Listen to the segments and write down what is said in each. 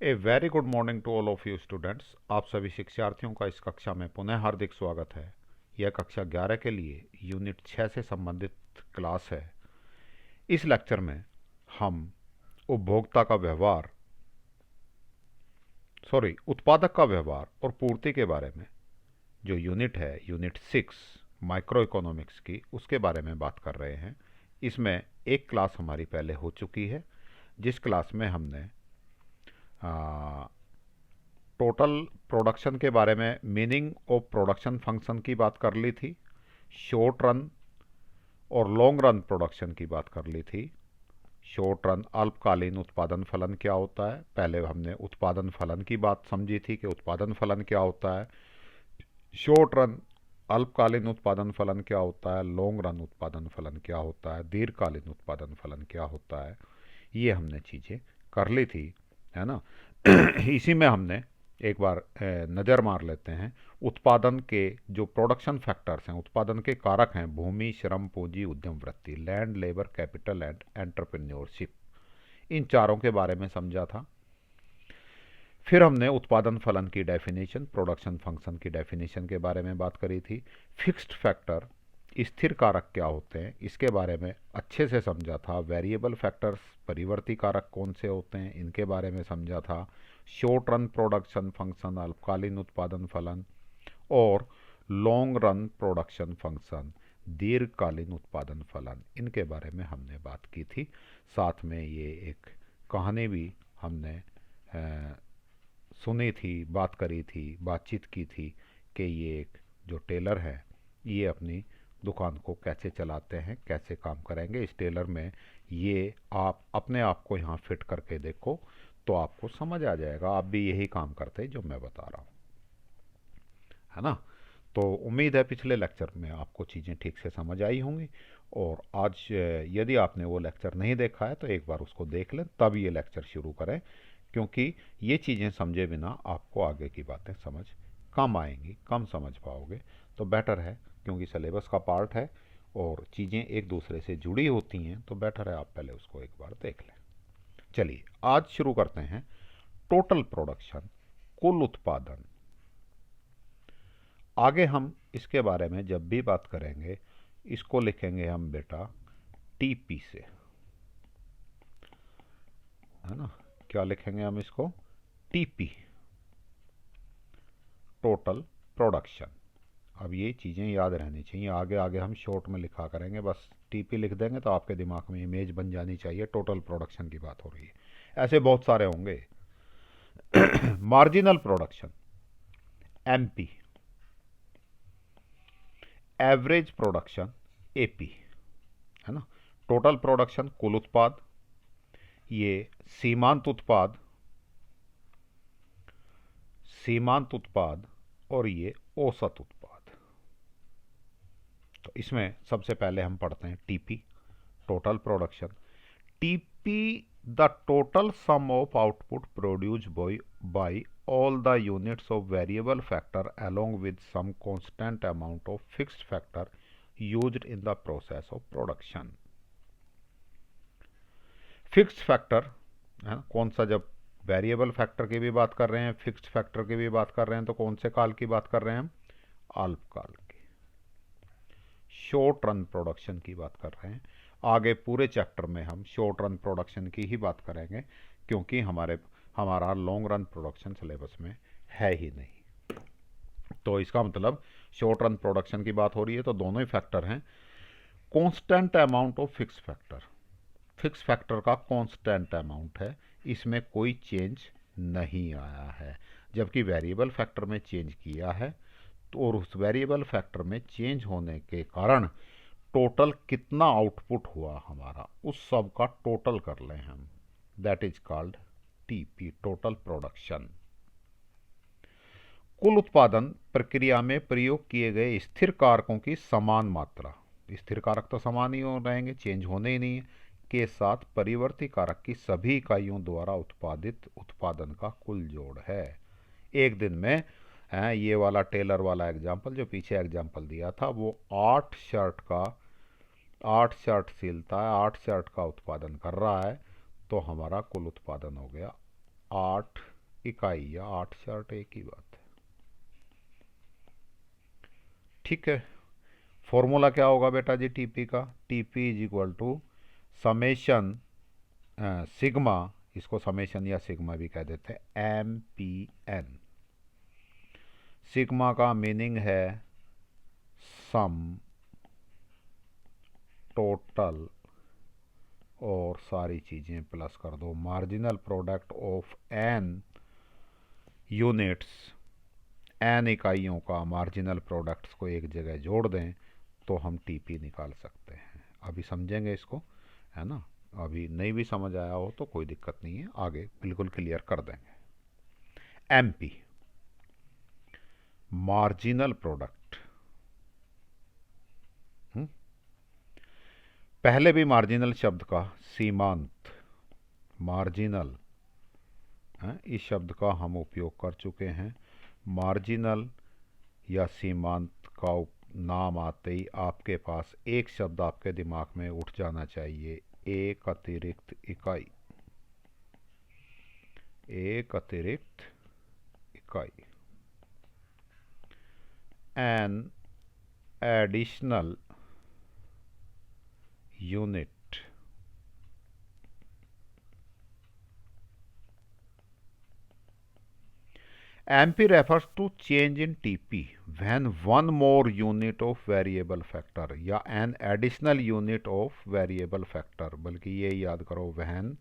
A very good morning to all of you students. आप सभी शिक्षार्थियों का इस कक्षा में पुनः हार्दिक स्वागत है। यह कक्षा 11 के लिए यूनिट 6 से संबंधित क्लास है। इस लेक्चर में हम उपभोक्ता का व्यवहार उत्पादक का व्यवहार और पूर्ति के बारे में जो यूनिट है यूनिट 6 माइक्रो इकोनॉमिक्स की, उसके बारे में बात कर रहे हैं। इसमें एक क्लास हमारी पहले हो चुकी है, जिस क्लास में हमने टोटल प्रोडक्शन के बारे में, मीनिंग ऑफ प्रोडक्शन फंक्शन की बात कर ली थी, शॉर्ट रन और लॉन्ग रन प्रोडक्शन की बात कर ली थी। शॉर्ट रन अल्पकालीन उत्पादन फलन क्या होता है, पहले हमने उत्पादन फलन की बात समझी थी कि उत्पादन फलन क्या होता है। शॉर्ट रन अल्पकालीन उत्पादन फलन क्या होता है, लॉन्ग रन उत्पादन फलन क्या होता है, दीर्घकालीन उत्पादन फलन क्या होता है, ये हमने चीज़ें कर ली थी, है ना। इसी में हमने एक बार नज़र मार लेते हैं। उत्पादन के जो प्रोडक्शन फैक्टर्स हैं, उत्पादन के कारक हैं, भूमि, श्रम, पूंजी, उद्यम वृत्ति, land, labour, capital and entrepreneurship, इन चारों के बारे में समझा था। फिर हमने उत्पादन फलन की डेफिनेशन, प्रोडक्शन फंक्शन की डेफिनेशन के बारे में बात करी थी। फिक्स्ड फैक्टर, स्थिर कारक क्या होते हैं, इसके बारे में अच्छे से समझा था। वेरिएबल फैक्टर्स, परिवर्ती कारक कौन से होते हैं, इनके बारे में समझा था। शॉर्ट रन प्रोडक्शन फंक्शन, अल्पकालीन उत्पादन फलन, और लॉन्ग रन प्रोडक्शन फंक्शन, दीर्घकालीन उत्पादन फलन, इनके बारे में हमने बात की थी। साथ में ये एक कहानी भी हमने सुनी थी, बात करी थी, बातचीत की थी कि ये एक जो टेलर है, ये अपनी दुकान को कैसे चलाते हैं, कैसे काम करेंगे। इस टेलर में ये आप अपने आप को यहाँ फिट करके देखो तो आपको समझ आ जाएगा, आप भी यही काम करते हैं जो मैं बता रहा हूँ, है ना। तो उम्मीद है पिछले लेक्चर में आपको चीज़ें ठीक से समझ आई होंगी। और आज यदि आपने वो लेक्चर नहीं देखा है तो एक बार उसको देख लें, तब ये लेक्चर शुरू करें, क्योंकि ये चीज़ें समझे बिना आपको आगे की बातें समझ कम आएंगी, कम समझ पाओगे। तो बेटर है, क्योंकि सिलेबस का पार्ट है और चीज़ें एक दूसरे से जुड़ी होती हैं, तो बेटर है आप पहले उसको एक बार देख लें। चलिए आज शुरू करते हैं। टोटल प्रोडक्शन, कुल उत्पादन। आगे हम इसके बारे में जब भी बात करेंगे, इसको लिखेंगे हम बेटा टीपी से, है ना। क्या लिखेंगे हम इसको? TP, total production. अब ये चीज़ें याद रहनी चाहिए, आगे आगे हम शॉर्ट में लिखा करेंगे, बस टीपी लिख देंगे तो आपके दिमाग में इमेज बन जानी चाहिए, टोटल प्रोडक्शन की बात हो रही है। ऐसे बहुत सारे होंगे। Marginal production, MP. Average production, AP, है ना। टोटल प्रोडक्शन कुल उत्पाद, ये सीमांत उत्पाद, सीमांत उत्पाद, और ये औसत उत्पाद। तो इसमें सबसे पहले हम पढ़ते हैं TP, total production. TP the total sum of output produced by all the units of variable factor along with some constant amount of fixed factor used in the process of production। Fixed factor है ना, कौन सा, जब variable factor की भी बात कर रहे हैं, फिक्स्ड फैक्टर की भी बात कर रहे हैं, तो कौन से काल की बात कर रहे हैं हम? अल्पकाल की। शॉर्ट रन प्रोडक्शन की बात कर रहे हैं। आगे पूरे चैप्टर में हम शॉर्ट रन प्रोडक्शन की ही बात करेंगे, क्योंकि हमारा लॉन्ग रन प्रोडक्शन सिलेबस में है ही नहीं। तो इसका मतलब शॉर्ट रन प्रोडक्शन की बात हो रही है तो दोनों ही फैक्टर हैं। Constant amount of fix factor, fix factor का कांस्टेंट अमाउंट है, इसमें कोई चेंज नहीं आया है। जबकि वेरिएबल फैक्टर में चेंज किया है, तो और उस वेरिएबल फैक्टर में चेंज होने के कारण टोटल कितना आउटपुट हुआ हमारा, उस सब का टोटल कर लें हम, that is called TP, total production. कुल उत्पादन प्रक्रिया में प्रयोग किए गए स्थिर कारकों की समान मात्रा, स्थिर कारक तो समान ही हो रहेंगे, चेंज होने ही नहीं है, के साथ परिवर्ती कारक की सभी इकाइयों द्वारा उत्पादित उत्पादन का कुल जोड़ है। एक दिन में ये वाला टेलर वाला एग्जाम्पल जो पीछे एग्जाम्पल दिया था, वो 8 शर्ट सिलता है, 8 शर्ट का उत्पादन कर रहा है, तो हमारा कुल उत्पादन हो गया 8 इकाई या 8 शर्ट, एक ही बात है। ठीक है, फॉर्मूला क्या होगा बेटा जी टीपी का? TP is equal to summation sigma, इसको समेशन या सिग्मा भी कह देते हैं, एम पी एन। सिग्मा का मीनिंग है सम, टोटल और सारी चीज़ें प्लस कर दो, marginal product of N units, N इकाइयों का मार्जिनल प्रोडक्ट्स को एक जगह जोड़ दें तो हम टीपी निकाल सकते हैं। अभी समझेंगे इसको, है ना। अभी नहीं भी समझ आया हो तो कोई दिक्कत नहीं है, आगे बिल्कुल क्लियर कर देंगे। एमपी मार्जिनल प्रोडक्ट, पहले भी मार्जिनल शब्द का सीमांत, मार्जिनल इस शब्द का हम उपयोग कर चुके हैं। मार्जिनल या सीमांत का नाम आते ही आपके पास एक शब्द आपके दिमाग में उठ जाना चाहिए, एक अतिरिक्त इकाई। एक अतिरिक्त इकाई, an additional unit. MP refers to change in TP when one more unit of variable factor या an additional unit of variable factor, बल्कि ये याद करो, when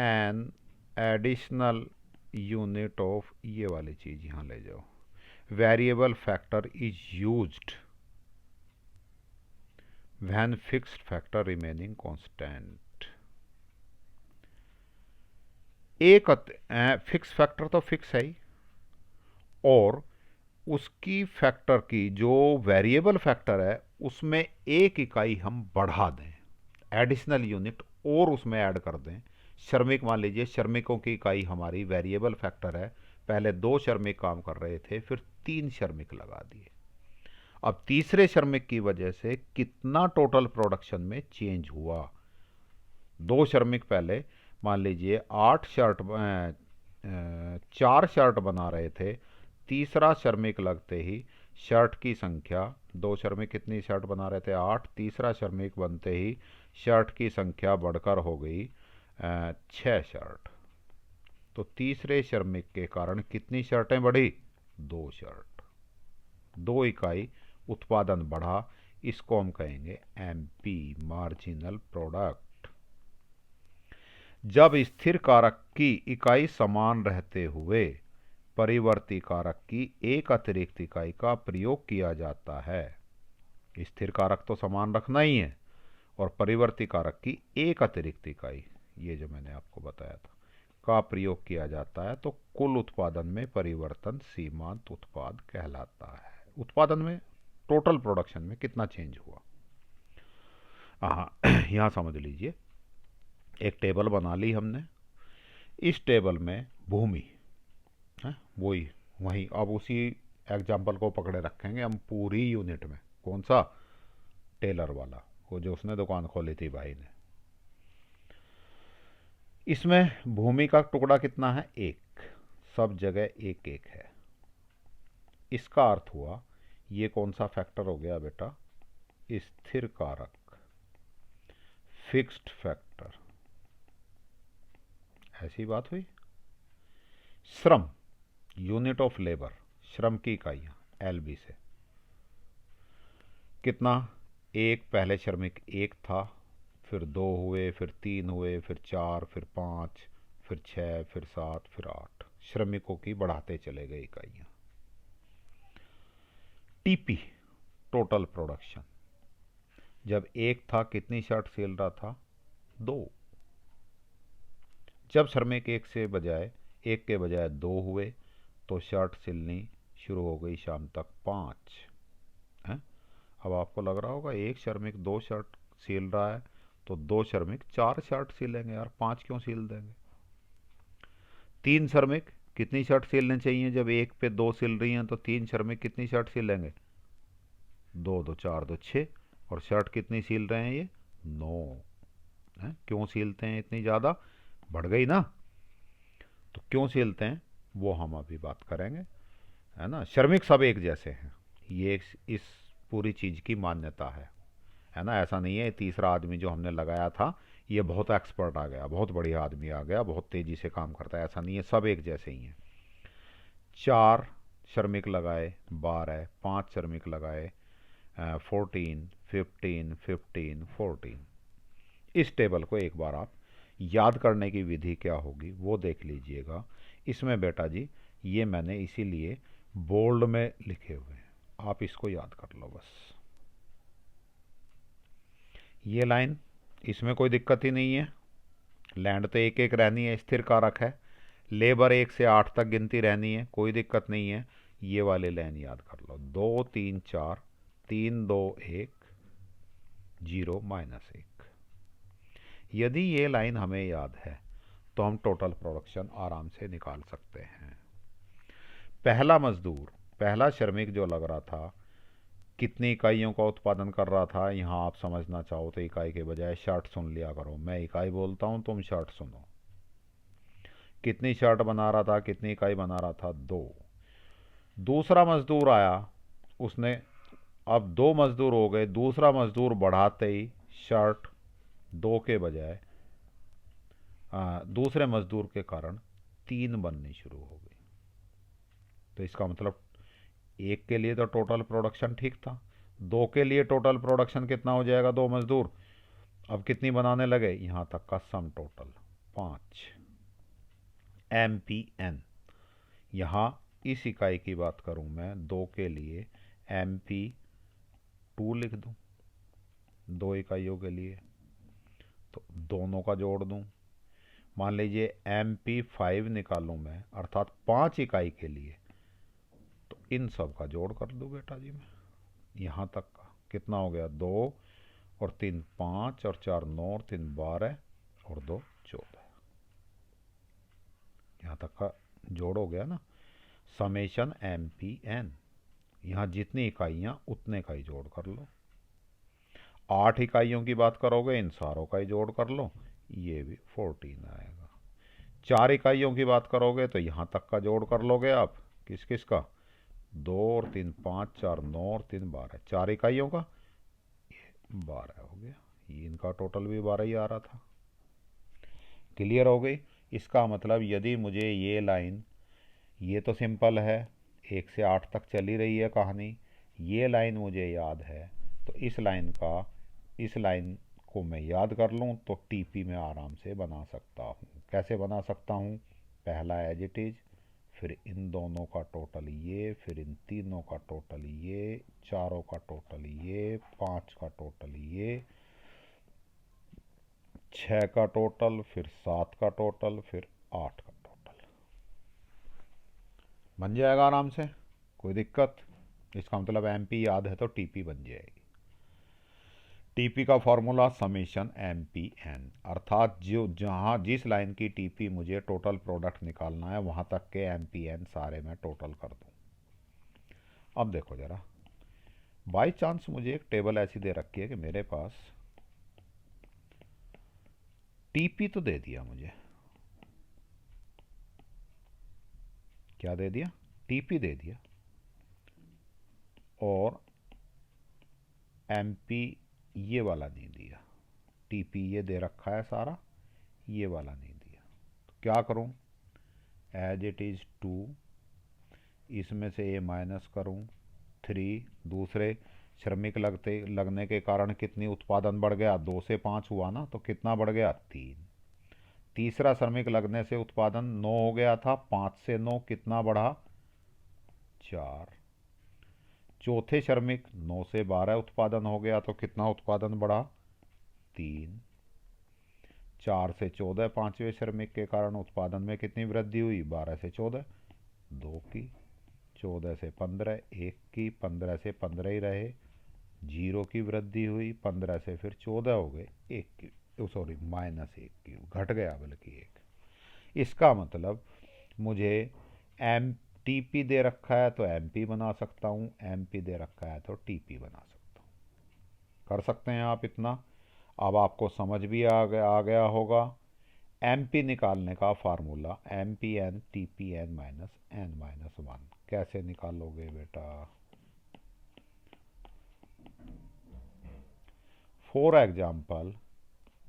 an additional unit of, ये वाली चीज यहाँ ले जाओ, variable factor is used when fixed factor remaining constant। एक फिक्स फैक्टर तो फिक्स है ही, और उसकी फैक्टर की जो वेरिएबल फैक्टर है उसमें एक इकाई हम बढ़ा दें, एडिशनल यूनिट और उसमें ऐड कर दें। श्रमिक, मान लीजिए श्रमिकों की इकाई हमारी वेरिएबल फैक्टर है, पहले 2 श्रमिक काम कर रहे थे, फिर 3 श्रमिक लगा दिए। अब तीसरे श्रमिक की वजह से कितना टोटल प्रोडक्शन में चेंज हुआ? 2 श्रमिक पहले मान लीजिए 4 शर्ट बना रहे थे, तीसरा श्रमिक लगते ही शर्ट की संख्या, 2 श्रमिक कितनी शर्ट बना रहे थे? 8, तीसरा श्रमिक बनते ही शर्ट की संख्या बढ़कर हो गई 6 शर्ट। तो तीसरे श्रमिक के कारण कितनी शर्टें बढ़ी? 2 शर्ट, 2 इकाई उत्पादन बढ़ा। इसको हम कहेंगे एमपी, मार्जिनल प्रोडक्ट। जब स्थिर कारक की इकाई समान रहते हुए परिवर्ती कारक की एक अतिरिक्त इकाई का प्रयोग किया जाता है, स्थिर कारक तो समान रखना ही है, और परिवर्ती कारक की एक अतिरिक्त इकाई, ये जो मैंने आपको बताया था, का प्रयोग किया जाता है, तो कुल उत्पादन में परिवर्तन सीमांत उत्पाद कहलाता है। उत्पादन में, टोटल प्रोडक्शन में कितना चेंज हुआ। हाँ, यहाँ समझ लीजिए, एक टेबल बना ली हमने, इस टेबल में भूमि है, वही अब उसी एग्जाम्पल को पकड़े रखेंगे हम पूरी यूनिट में। कौन सा? टेलर वाला, वो जो उसने दुकान खोली थी भाई ने। इसमें भूमि का टुकड़ा कितना है? 1, सब जगह 1 1 है। इसका अर्थ हुआ ये कौन सा फैक्टर हो गया बेटा? स्थिर कारक, फिक्स्ड फैक्टर। ऐसी बात हुई। श्रम, यूनिट ऑफ लेबर, श्रम की इकाइयां एलबी से कितना? 1, पहले श्रमिक 1 था, फिर 2 हुए, फिर 3 हुए, फिर 4, फिर 5, फिर 6, फिर 7, फिर 8, श्रमिकों की बढ़ाते चले गए इकाइयां। टीपी, टोटल प्रोडक्शन, जब 1 था कितनी शर्ट सिल रहा था? 2। जब श्रमिक 1 के बजाय 2 हुए तो शर्ट सिलनी शुरू हो गई शाम तक 5 है। अब आपको लग रहा होगा 1 श्रमिक 2 शर्ट सिल रहा है तो 2 श्रमिक 4 शर्ट सिलेंगे यार, 5 क्यों सिल देंगे? 3 श्रमिक कितनी शर्ट सिलने चाहिए? जब 1 पे 2 सिल रही हैं तो 3 श्रमिक कितनी शर्ट सिलेंगे? 2 2 4 2 6, और शर्ट कितनी सिल रहे हैं ये? 9। क्यों सीलते हैं इतनी ज़्यादा, बढ़ गई ना, तो क्यों सीलते हैं वो हम अभी बात करेंगे, है ना। श्रमिक सब एक जैसे हैं, ये इस पूरी चीज़ की मान्यता है ना। ऐसा नहीं है तीसरा आदमी जो हमने लगाया था ये बहुत एक्सपर्ट आ गया, बहुत बढ़िया आदमी आ गया, बहुत तेज़ी से काम करता है, ऐसा नहीं है, सब एक जैसे ही हैं। 4 श्रमिक लगाए 12, 5 श्रमिक लगाए 14, 15, 15, 14। इस टेबल को एक बार आप याद करने की विधि क्या होगी वो देख लीजिएगा। इसमें बेटा जी ये मैंने इसीलिए बोल्ड में लिखे हुए हैं, आप इसको याद कर लो बस। ये लाइन, इसमें कोई दिक्कत ही नहीं है, लैंड तो एक एक रहनी है, स्थिर कारक है, लेबर 1 से 8 तक गिनती रहनी है, कोई दिक्कत नहीं है। ये वाले लाइन याद कर लो, 2 3 4, 3 2 1, 0 -1। यदि ये लाइन हमें याद है तो हम टोटल प्रोडक्शन आराम से निकाल सकते हैं। पहला मजदूर, पहला श्रमिक जो लग रहा था कितनी इकाइयों का उत्पादन कर रहा था, यहाँ आप समझना चाहो तो इकाई के बजाय शर्ट सुन लिया करो, मैं इकाई बोलता हूँ तुम शर्ट सुनो। कितनी शर्ट बना रहा था, कितनी इकाई बना रहा था, 2। दूसरा मजदूर आया, उसने, अब 2 मजदूर हो गए, दूसरा मजदूर बढ़ाते ही शर्ट 2 के बजाय दूसरे मजदूर के कारण 3 बननी शुरू हो गई। तो इसका मतलब 1 के लिए तो टोटल प्रोडक्शन ठीक था, 2 के लिए टोटल प्रोडक्शन कितना हो जाएगा, 2 मजदूर अब कितनी बनाने लगे, यहाँ तक का सम टोटल 5 MPN। यहाँ इस इकाई की बात करूँ मैं 2 के लिए MP2 लिख दूँ, 2 इकाइयों के लिए, तो दोनों का जोड़ दूँ। मान लीजिए MP5 निकालूँ मैं, अर्थात 5 इकाई के लिए, तो इन सब का जोड़ कर दूँ बेटा जी मैं, यहाँ तक का कितना हो गया, 2 और 3 5 और 4 9 और 3 12 और 2 14, यहाँ तक का जोड़ हो गया ना। समेशन MPN, यहाँ जितनी इकाइयाँ उतने का ही जोड़ कर लो। 8 इकाइयों की बात करोगे इन सारों का ही जोड़ कर लो, ये भी 14 आएगा। 4 इकाइयों की बात करोगे तो यहाँ तक का जोड़ कर लोगे आप, किस किस का, 2 और 3 5 4 9 और 3 12, 4 इकाइयों का ये 12 हो गया, ये इनका टोटल भी 12 ही आ रहा था। क्लियर हो गई। इसका मतलब यदि मुझे ये लाइन, ये तो सिंपल है, 1 से 8 तक चली रही है कहानी, ये लाइन मुझे याद है, तो इस लाइन को मैं याद कर लूँ तो टीपी में आराम से बना सकता हूँ। कैसे बना सकता हूँ, पहला एज इट इज़, फिर इन दोनों का टोटल ये, फिर इन तीनों का टोटल ये, चारों का टोटल ये, 5 का टोटल ये, 6 का टोटल, फिर 7 का टोटल, फिर 8 का टोटल, बन जाएगा आराम से, कोई दिक्कत। इसका मतलब एमपी याद है तो टीपी बन जाएगी। टीपी का फॉर्मूला समेशन MPN, अर्थात जो जहाँ जिस लाइन की टीपी मुझे टोटल प्रोडक्ट निकालना है वहाँ तक के MPN सारे मैं टोटल कर दूँ। अब देखो ज़रा, बाई चांस मुझे एक टेबल ऐसी दे रखी है कि मेरे पास टीपी तो दे दिया मुझे, क्या दे दिया, टीपी दे दिया, और MP ये वाला नहीं दिया, टीपी ये दे रखा है सारा, ये वाला नहीं दिया, तो क्या करूं, एज इट इज़ 2, इसमें से ये माइनस करूं 3, दूसरे श्रमिक लगने के कारण कितनी उत्पादन बढ़ गया, 2 से 5 हुआ ना, तो कितना बढ़ गया, 3। तीसरा श्रमिक लगने से उत्पादन 9 हो गया था, 5 से 9 कितना बढ़ा, 4। चौथे श्रमिक 9 से 12 उत्पादन हो गया, तो कितना उत्पादन बढ़ा, 3। 4 से 14 पांचवें श्रमिक के कारण उत्पादन में कितनी वृद्धि हुई, 12 से 14 2 की, 14 से 15 1 की, 15 से 15 ही रहे, 0 की वृद्धि हुई, 15 से फिर 14 हो गए, 1 की, सॉरी -1 की, घट गया बल्कि 1। इसका मतलब मुझे एम टीपी दे रखा है तो एमपी बना सकता हूँ, एमपी दे रखा है तो टीपी बना सकता हूँ, कर सकते हैं आप इतना। अब आपको समझ भी आ गया होगा। एम पी निकालने का formula M P N T P N minus 1 कैसे निकालोगे बेटा? फॉर एग्जाम्पल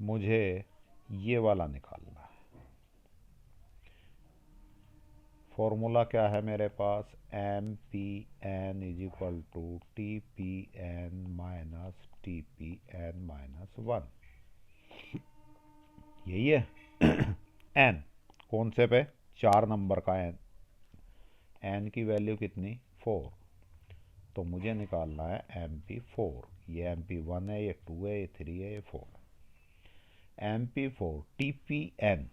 मुझे ये वाला निकालना है। फॉर्मूला क्या है मेरे पास? M P N is equal to T P N minus T P N minus 1, यही है। एन कौन से पे? 4 नंबर का एन। एन की वैल्यू कितनी? 4। तो मुझे निकालना है एम पी 4। ये एम पी 1 है, ये 2 है, ये 3 है, ये 4। M P 4 T P N,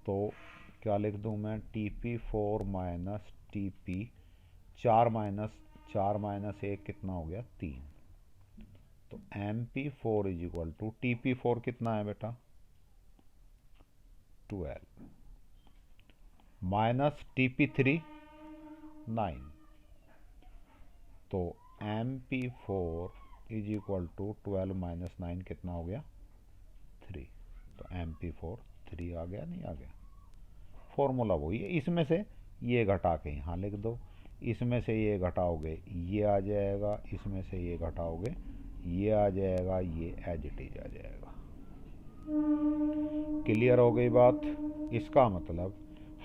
तो क्या लिख दूँ मैं? T P 4 minus T P 4 minus 1 कितना हो गया? 3। तो M P 4 is equal to T P 4 कितना है बेटा? 12 माइनस टी पी 3 9। तो M P 4 is equal to 12 minus 9 कितना हो गया? 3। तो एम पी 4 3 आ गया, नहीं आ गया? फॉर्मूला वही है। इसमें से ये घटा के यहाँ लिख दो, इसमें से ये घटाओगे ये आ जाएगा, इसमें से ये घटाओगे ये आ जाएगा, ये एज इट इज आ जाएगा। क्लियर हो गई बात? इसका मतलब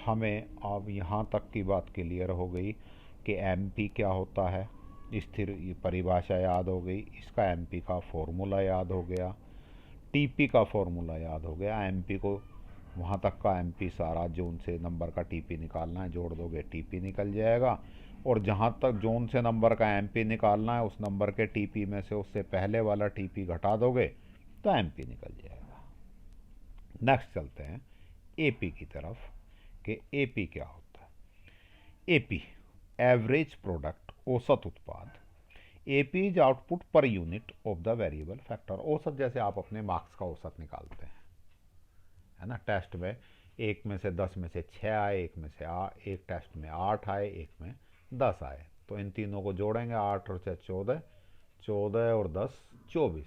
हमें अब यहाँ तक की बात क्लियर हो गई कि एमपी क्या होता है, स्थिर परिभाषा याद हो गई, इसका एमपी का फॉर्मूला याद हो गया, टीपी का फॉर्मूला याद हो गया। एमपी को वहाँ तक का एमपी सारा जोन से नंबर का टीपी निकालना है, जोड़ दोगे टीपी निकल जाएगा। और जहाँ तक जोन से नंबर का एमपी निकालना है, उस नंबर के टीपी में से उससे पहले वाला टीपी घटा दोगे तो एमपी निकल जाएगा। नेक्स्ट चलते हैं एपी की तरफ कि एपी क्या होता है। एपी एवरेज प्रोडक्ट, औसत उत्पाद। AP is output per unit of the variable factor. औसत जैसे आप अपने मार्क्स का औसत निकालते हैं, है ना? टेस्ट में एक में से 10 में से 6 आए, एक में से एक टेस्ट में 8 आए, एक में 10 आए, तो इन तीनों को जोड़ेंगे, 8 और 6 14, 14 और 10 24।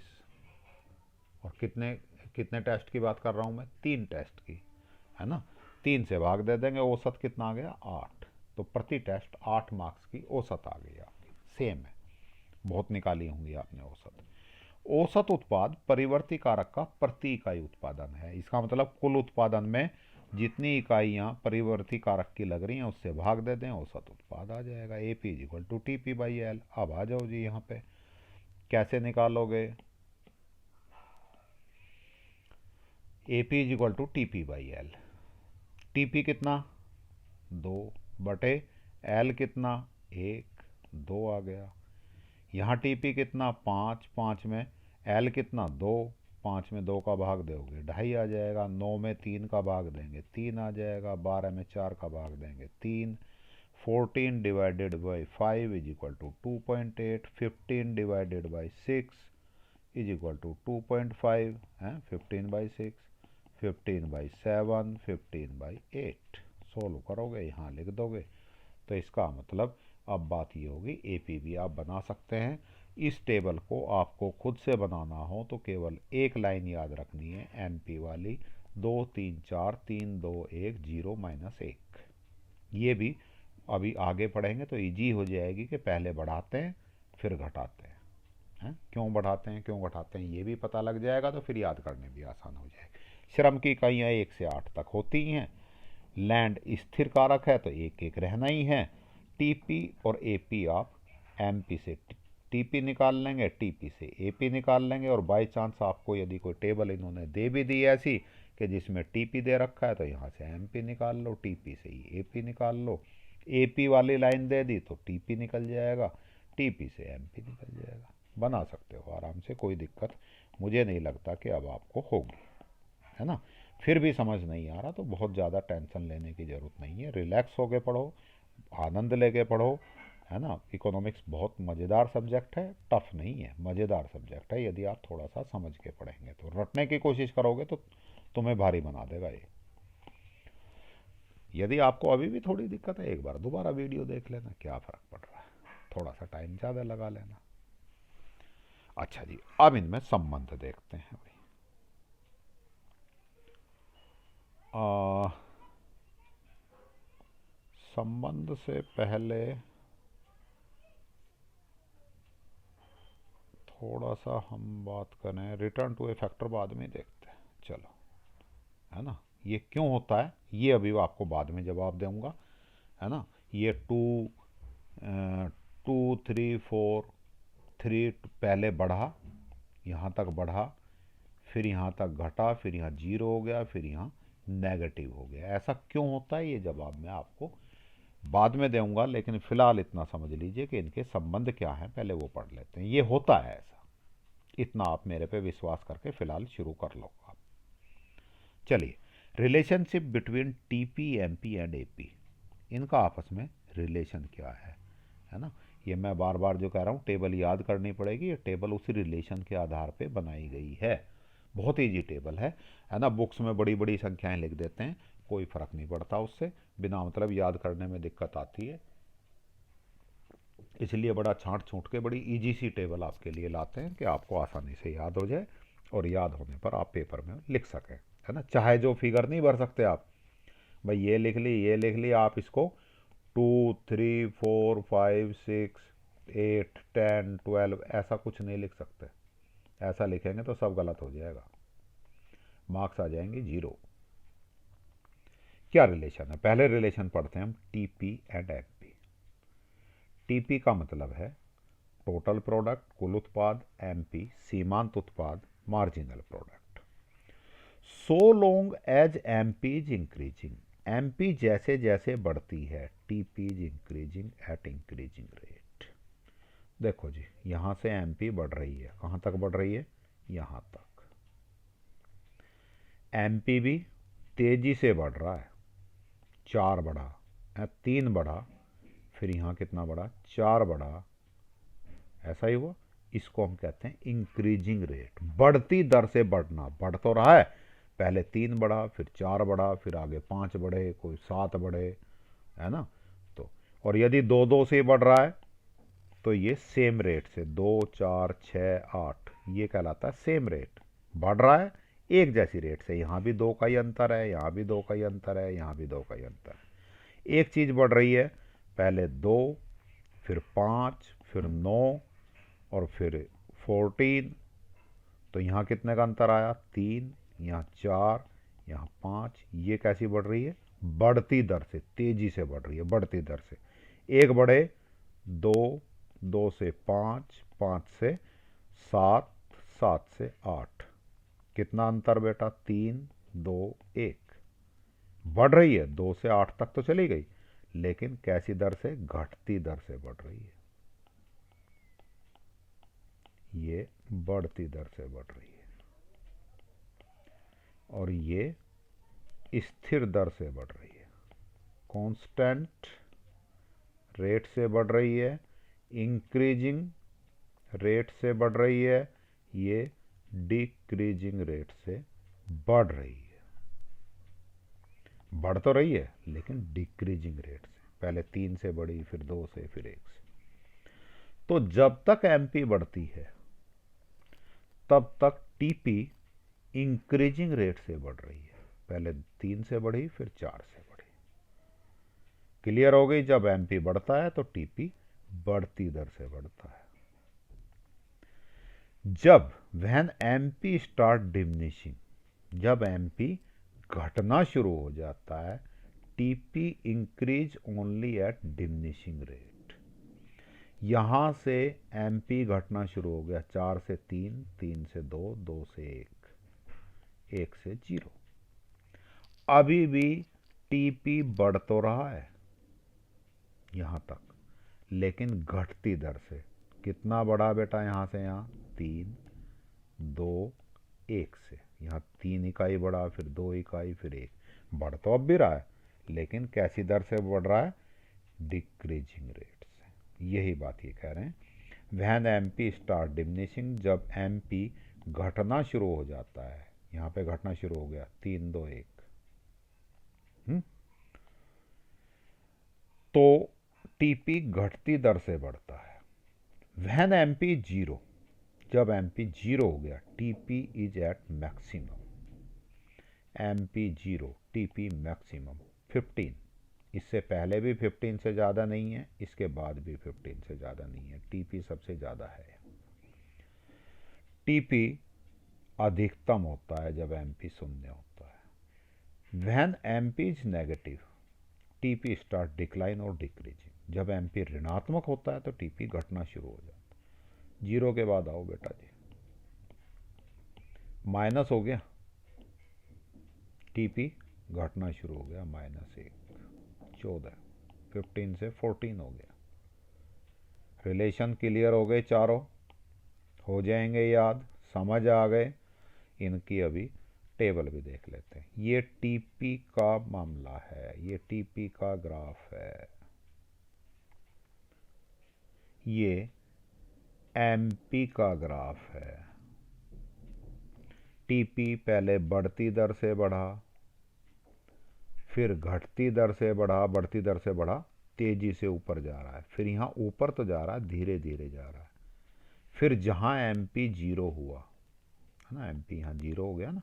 और कितने कितने टेस्ट की बात कर रहा हूँ मैं? 3 टेस्ट की, है ना? 3 से भाग दे देंगे, औसत कितना आ गया? 8। तो प्रति टेस्ट 8 मार्क्स की औसत आ गई आपकी। सेम है, बहुत निकाली होंगी आपने औसत। औसत उत्पाद परिवर्ती कारक का प्रति इकाई उत्पादन है। इसका मतलब कुल उत्पादन में जितनी इकाइयाँ परिवर्ती कारक की लग रही हैं उससे भाग दे दें, औसत उत्पाद आ जाएगा। A P is equal to T P by L. अब आ जाओ जी यहाँ पे, कैसे निकालोगे? A P is equal to T P by L. T P कितना? 2 बटे एल कितना? 1, 2 आ गया। यहाँ टी पी कितना? 5, 5 में एल कितना? 2, 5 में 2 का भाग दोगे 2.5 आ जाएगा। 9 में 3 का भाग देंगे 3 आ जाएगा। 12 में 4 का भाग देंगे 3। 14 divided by 5 is equal to 2.8। 15 divided by 6 is equal to 2.5 है। 15/6, 15/7, 15/8। सोल्व करोगे, यहाँ लिख दोगे। तो इसका मतलब अब बात ये होगी, एपी भी आप बना सकते हैं। इस टेबल को आपको खुद से बनाना हो तो केवल एक लाइन याद रखनी है, एमपी वाली, 2 3 4 3 2 1 0 -1। ये भी अभी आगे पढ़ेंगे तो इजी हो जाएगी कि पहले बढ़ाते हैं फिर घटाते हैं, क्यों बढ़ाते हैं क्यों घटाते हैं ये भी पता लग जाएगा, तो फिर याद करने भी आसान हो जाएगी। श्रम की इकाइयाँ 1 से 8 तक होती हैं। लैंड स्थिर कारक है तो एक एक रहना ही है। टीपी और एपी आप एमपी से टीपी निकाल लेंगे, टीपी से एपी निकाल लेंगे। और बाय चांस आपको यदि कोई टेबल इन्होंने दे भी दी ऐसी कि जिसमें टीपी दे रखा है तो यहाँ से एमपी निकाल लो, टीपी से ही एपी निकाल लो। एपी वाली लाइन दे दी तो टीपी निकल जाएगा, टीपी से एमपी निकल जाएगा। बना सकते हो आराम से, कोई दिक्कत मुझे नहीं लगता कि अब आपको होगी, है ना? फिर भी समझ नहीं आ रहा तो बहुत ज़्यादा टेंशन लेने की ज़रूरत नहीं है, रिलैक्स होके पढ़ो, आनंद लेके पढ़ो, है ना? इकोनॉमिक्स बहुत मज़ेदार सब्जेक्ट है, टफ नहीं है, मज़ेदार सब्जेक्ट है। यदि आप थोड़ा सा समझ के पढ़ेंगे तो, रटने की कोशिश करोगे तो तुम्हें भारी बना देगा ये। यदि आपको अभी भी थोड़ी दिक्कत है, एक बार दोबारा वीडियो देख लेना, क्या फ़र्क पड़ रहा है, थोड़ा सा टाइम ज़्यादा लगा लेना। अच्छा जी, अब इनमें संबंध देखते हैं भाई। संबंध से पहले थोड़ा सा हम बात करें, रिटर्न टू ए फैक्टर बाद में देखते हैं, चलो, है ना। ये क्यों होता है ये अभी आपको बाद में जवाब दूंगा, है ना। ये 2 3 4 3 पहले बढ़ा, यहाँ तक बढ़ा, फिर यहाँ तक घटा, फिर यहाँ जीरो हो गया, फिर यहाँ नेगेटिव हो गया। ऐसा क्यों होता है ये जवाब मैं आपको बाद में दूंगा, लेकिन फिलहाल इतना समझ लीजिए कि इनके संबंध क्या हैं, पहले वो पढ़ लेते हैं। ये होता है ऐसा, इतना आप मेरे पे विश्वास करके फिलहाल शुरू कर लो आप। चलिए, relationship between TP, MP and AP, इनका आपस में रिलेशन क्या है ना। ये मैं बार बार जो कह रहा हूँ, टेबल याद करनी पड़ेगी। ये टेबल उसी रिलेशन के आधार पे बनाई गई है, बहुत ईजी टेबल है ना। बुक्स में बड़ी बड़ी संख्याएं लिख देते हैं, कोई फ़र्क नहीं पड़ता उससे, बिना मतलब याद करने में दिक्कत आती है, इसलिए बड़ा छांट छूट के बड़ी इजी सी टेबल आपके लिए लाते हैं कि आपको आसानी से याद हो जाए, और याद होने पर आप पेपर में लिख सकें, है ना। चाहे जो फिगर नहीं भर सकते आप, भाई ये लिख ली, ये लिख ली, आप इसको 2 3 4 5 6 8 10 12 ऐसा कुछ नहीं लिख सकते। ऐसा लिखेंगे तो सब गलत हो जाएगा, मार्क्स आ जाएंगे 0। क्या रिलेशन है, पहले रिलेशन पढ़ते हैं हम, टीपी एंड एमपी। टीपी का मतलब है टोटल प्रोडक्ट, कुल उत्पाद, एमपी सीमांत उत्पाद, marginal product. So long as MP is increasing, MP जैसे जैसे बढ़ती है, TP is increasing at increasing rate. देखो जी, यहां से एमपी बढ़ रही है, कहां तक बढ़ रही है, यहां तक। एमपी भी तेजी से बढ़ रहा है, 4 बढ़ा, 3 बढ़ा, फिर यहाँ कितना बढ़ा, 4 बढ़ा, ऐसा ही हुआ। इसको हम कहते हैं इंक्रीजिंग रेट, बढ़ती दर से बढ़ना, बढ़ तो रहा है, पहले 3 बढ़ा, फिर 4 बढ़ा, फिर आगे 5 बढ़े, कोई 7 बढ़े, है ना। तो और यदि 2 2 से बढ़ रहा है तो ये सेम रेट से 2 4 6 8, ये कहलाता है सेम रेट, बढ़ रहा है एक जैसी रेट से। यहाँ भी 2 का ही अंतर है, यहाँ भी 2 का ही अंतर है, यहाँ भी 2 का ही अंतर है। एक चीज़ बढ़ रही है, पहले 2, फिर 5, फिर 9, और फिर 14, तो यहाँ कितने का अंतर आया, 3, यहाँ 4, यहाँ 5। ये कैसी बढ़ रही है, बढ़ती दर से, तेजी से बढ़ रही है, बढ़ती दर से। एक बढ़े, 2, 2 से 5, 5 से 7, 7 से 8, कितना अंतर बेटा, 3 2 1। बढ़ रही है, 2 से 8 तक तो चली गई, लेकिन कैसी दर से, घटती दर से बढ़ रही है, ये बढ़ती दर से बढ़ रही है, और ये स्थिर दर से बढ़ रही है, कांस्टेंट रेट से बढ़ रही है, इंक्रीजिंग रेट से बढ़ रही है, ये डिक्रीजिंग रेट से बढ़ रही है। बढ़ तो रही है लेकिन डिक्रीजिंग रेट से, पहले 3 से बढ़ी, फिर 2 से, फिर 1 से। तो जब तक एमपी बढ़ती है तब तक टीपी इंक्रीजिंग रेट से बढ़ रही है, पहले 3 से बढ़ी, फिर 4 से बढ़ी। क्लियर हो गई, जब एमपी बढ़ता है तो टीपी बढ़ती दर से बढ़ता है। जब व्हेन एमपी स्टार्ट डिमिनिशिंग, जब एमपी घटना शुरू हो जाता है, TP increase only at diminishing rate. यहां से एमपी घटना शुरू हो गया, 4 से 3, 3 से 2, 2 से 1, 1 से 0। अभी भी टीपी बढ़ तो रहा है यहां तक, लेकिन घटती दर से। कितना बढ़ा बेटा, यहां से यहां 3 2 1 से, यहाँ 3 इकाई बढ़ा, फिर 2 इकाई, फिर 1। बढ़ तो अब भी रहा है, लेकिन कैसी दर से बढ़ रहा है, डिक्रीजिंग रेट से। यही बात ये कह रहे हैं, व्हेन एमपी स्टार्ट डिमिनिशिंग, जब एमपी घटना शुरू हो जाता है, यहाँ पे घटना शुरू हो गया, 3 2 1, तो टीपी घटती दर से बढ़ता है। व्हेन एमपी 0, जब एमपी जीरो हो गया, TP is at maximum, MP zero, TP maximum 15, इससे पहले भी 15 से ज़्यादा नहीं है, इसके बाद भी 15 से ज़्यादा नहीं है, टीपी सबसे ज़्यादा है। टीपी अधिकतम होता है जब एमपी शून्य होता है। When MP is negative, TP start decline और डिक्रीजिंग। जब एमपी ऋणात्मक होता है तो टीपी घटना शुरू हो जाता है। जीरो के बाद आओ बेटा जी, माइनस हो गया, टीपी घटना शुरू हो गया, -1, 14, 15 से 14 हो गया। रिलेशन क्लियर हो गए, चारों हो जाएंगे याद, समझ आ गए। इनकी अभी टेबल भी देख लेते हैं। ये टीपी का मामला है, ये टीपी का ग्राफ है, ये एमपी का ग्राफ है। टीपी पहले बढ़ती दर से बढ़ा, फिर घटती दर से बढ़ा, बढ़ती दर से बढ़ा, तेजी से ऊपर जा रहा है, फिर यहाँ ऊपर तो जा रहा है, धीरे धीरे जा रहा है। फिर जहाँ एमपी जीरो हुआ है ना, एमपी यहाँ जीरो हो गया ना,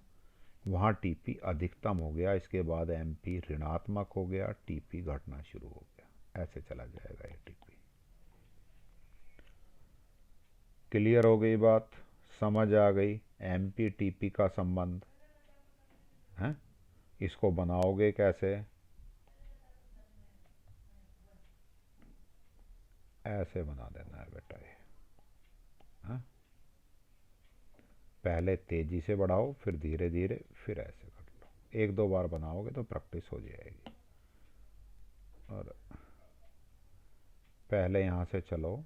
वहाँ टीपी अधिकतम हो गया, इसके बाद एमपी ऋणात्मक हो गया, टीपी घटना शुरू हो गया, ऐसे चला जाएगा ये टीपी। क्लियर हो गई बात, समझ आ गई एमपी टीपी का संबंध है। इसको बनाओगे कैसे, ऐसे बना देना है बेटा ये, है? पहले तेजी से बढ़ाओ, फिर धीरे धीरे, फिर ऐसे कर लो। एक दो बार बनाओगे तो प्रैक्टिस हो जाएगी। और पहले यहाँ से चलो,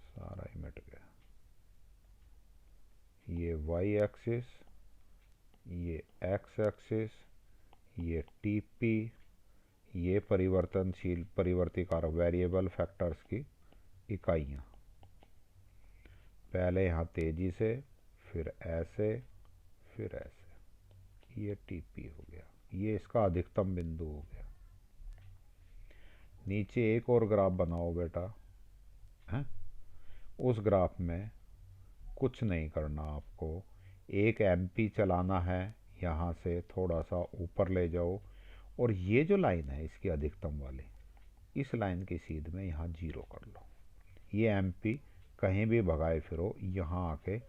सारा ही मिट गया। ये वाई एक्सिस, ये एक्स एक्सिस, ये टीपी, ये परिवर्तनशील परिवर्ती कारक वेरिएबल फैक्टर्स की इकाइयाँ। पहले यहाँ तेजी से, फिर ऐसे, फिर ऐसे, ये टीपी हो गया, ये इसका अधिकतम बिंदु हो गया। नीचे एक और ग्राफ बनाओ बेटा, हैं? उस ग्राफ में कुछ नहीं करना आपको, एक एमपी चलाना है, यहाँ से थोड़ा सा ऊपर ले जाओ, और ये जो लाइन है इसकी अधिकतम वाली, इस लाइन की सीध में यहाँ जीरो कर लो। ये एमपी कहीं भी भगाए फिरो, यहाँ आके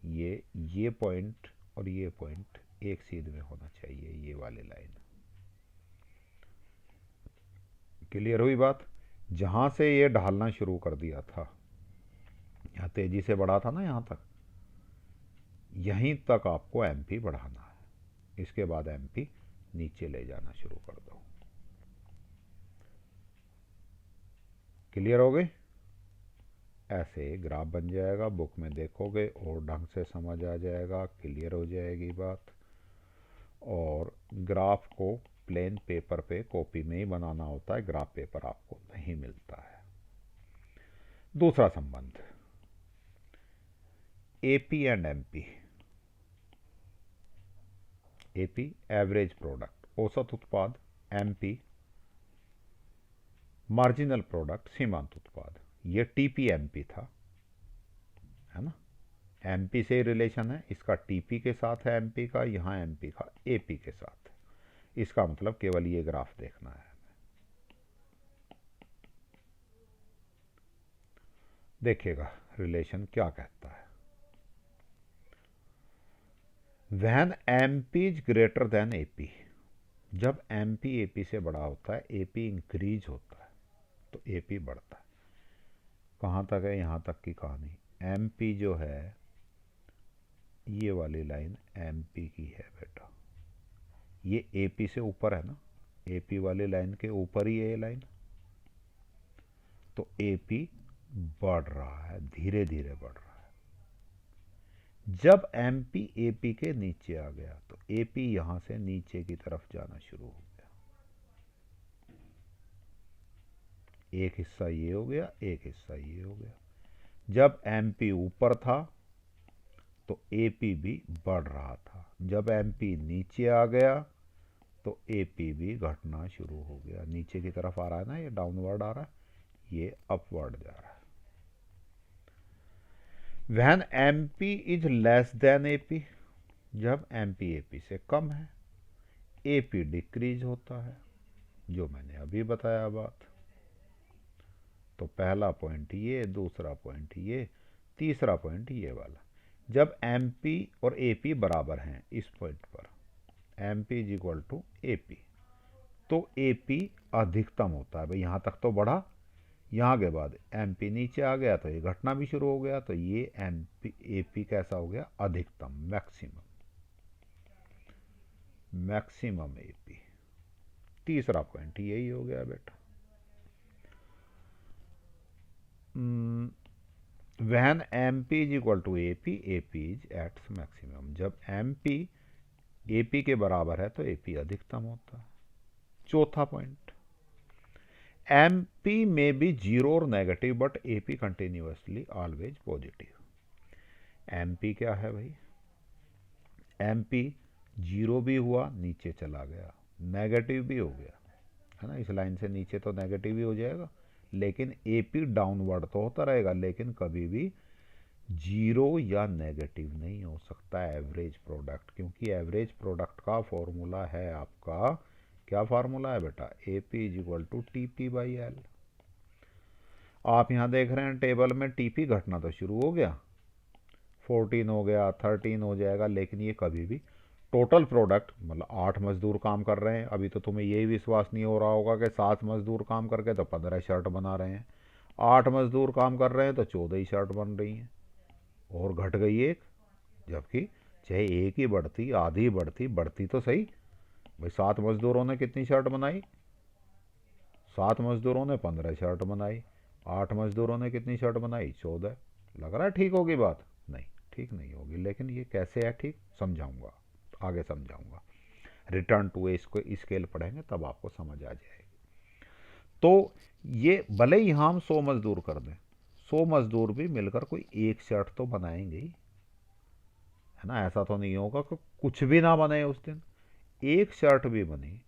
ये पॉइंट और ये पॉइंट एक सीध में होना चाहिए, ये वाली लाइन। क्लियर हुई बात। जहाँ से ये ढालना शुरू कर दिया था, यहाँ तेजी से बढ़ा था ना यहाँ तक, यहीं तक आपको एमपी बढ़ाना है, इसके बाद एमपी नीचे ले जाना शुरू कर दो। क्लियर हो गई। ऐसे ग्राफ बन जाएगा, बुक में देखोगे और ढंग से समझ आ जाएगा, क्लियर हो जाएगी बात। और ग्राफ को प्लेन पेपर पे कॉपी में ही बनाना होता है, ग्राफ पेपर आपको नहीं मिलता है। दूसरा संबंध, AP and MP. AP average product, औसत उत्पाद, एमपी मार्जिनल प्रोडक्ट, सीमांत उत्पाद। ये टीपी एमपी था, है ना, एमपी से रिलेशन है इसका, टीपी के साथ है एमपी का, यहाँ एमपी का एपी के साथ है। इसका मतलब केवल ये ग्राफ देखना है। देखिएगा रिलेशन क्या कहता है। When MP is greater than AP, जब एमपी एपी से बड़ा होता है, एपी इंक्रीज होता है, तो एपी बढ़ता है। कहाँ तक है, यहाँ तक की कहानी। एमपी जो है, ये वाली लाइन एमपी की है बेटा, ये एपी से ऊपर है ना, एपी वाली लाइन के ऊपर ही है ये लाइन, तो एपी बढ़ रहा है, धीरे धीरे बढ़ रहा है। जब एमपी एपी के नीचे आ गया तो एपी यहां से नीचे की तरफ जाना शुरू हो गया। एक हिस्सा ये हो गया, एक हिस्सा ये हो गया। जब एमपी ऊपर था तो एपी भी बढ़ रहा था, जब एमपी नीचे आ गया तो एपी भी घटना शुरू हो गया। नीचे की तरफ आ रहा है ना, ये डाउनवर्ड आ रहा है, ये अपवर्ड जा रहा है। When M P is less than A P, जब एम पी ए पी से कम है, ए पी डिक्रीज होता है, जो मैंने अभी बताया बात। तो पहला पॉइंट ये, दूसरा पॉइंट ये, तीसरा पॉइंट ये वाला। जब एम पी और ए पी बराबर हैं इस पॉइंट पर, M P is equal to A P, तो ए पी अधिकतम होता है। भाई यहाँ तक तो बढ़ा, यहाँ के बाद एम पी नीचे आ गया तो ये घटना भी शुरू हो गया, तो ये एम पी ए पी कैसा हो गया, अधिकतम, मैक्सिमम, मैक्सिमम ए पी। तीसरा पॉइंट यही हो गया बेटा। When M P is equal to A P is at maximum, जब एम पी ए पी के बराबर है तो ए पी अधिकतम होता है। चौथा पॉइंट, एम पी में बी जीरो और negative but A P continuously always positive. M P क्या है भाई, एम पी जीरो भी हुआ, नीचे चला गया, नेगेटिव भी हो गया, है ना, इस लाइन से नीचे तो नेगेटिव ही हो जाएगा, लेकिन ए पी डाउनवर्ड तो होता रहेगा, लेकिन कभी भी जीरो या नेगेटिव नहीं हो सकता एवरेज प्रोडक्ट, क्योंकि एवरेज प्रोडक्ट का फॉर्मूला है आपका, क्या फार्मूला है बेटा, A P is equal to T P by L. आप यहाँ देख रहे हैं टेबल में टी पी घटना तो शुरू हो गया, 14 हो गया, 13 हो जाएगा, लेकिन ये कभी भी टोटल प्रोडक्ट, मतलब 8 मजदूर काम कर रहे हैं, अभी तो तुम्हें यही विश्वास नहीं हो रहा होगा कि 7 मजदूर काम करके तो 15 शर्ट बना रहे हैं, 8 मजदूर काम कर रहे हैं तो 14 ही शर्ट बन रही हैं, और घट गई एक, जबकि चाहे एक ही बढ़ती, आधी बढ़ती, बढ़ती तो सही। भाई 7 मजदूरों ने कितनी शर्ट बनाई, 7 मजदूरों ने 15 शर्ट बनाई, 8 मजदूरों ने कितनी शर्ट बनाई, 14। लग रहा है ठीक होगी बात, नहीं ठीक नहीं होगी, लेकिन ये कैसे है ठीक, समझाऊंगा, आगे समझाऊंगा। रिटर्न टू इसको स्केल पढ़ेंगे तब आपको समझ आ जाएगी। तो ये भले ही हम 100 मजदूर कर दें, 100 मजदूर भी मिलकर कोई एक शर्ट तो बनाएंगे ही, है ना, ऐसा तो नहीं होगा कि कुछ भी ना बने उस दिन, एक शर्ट भी बनी,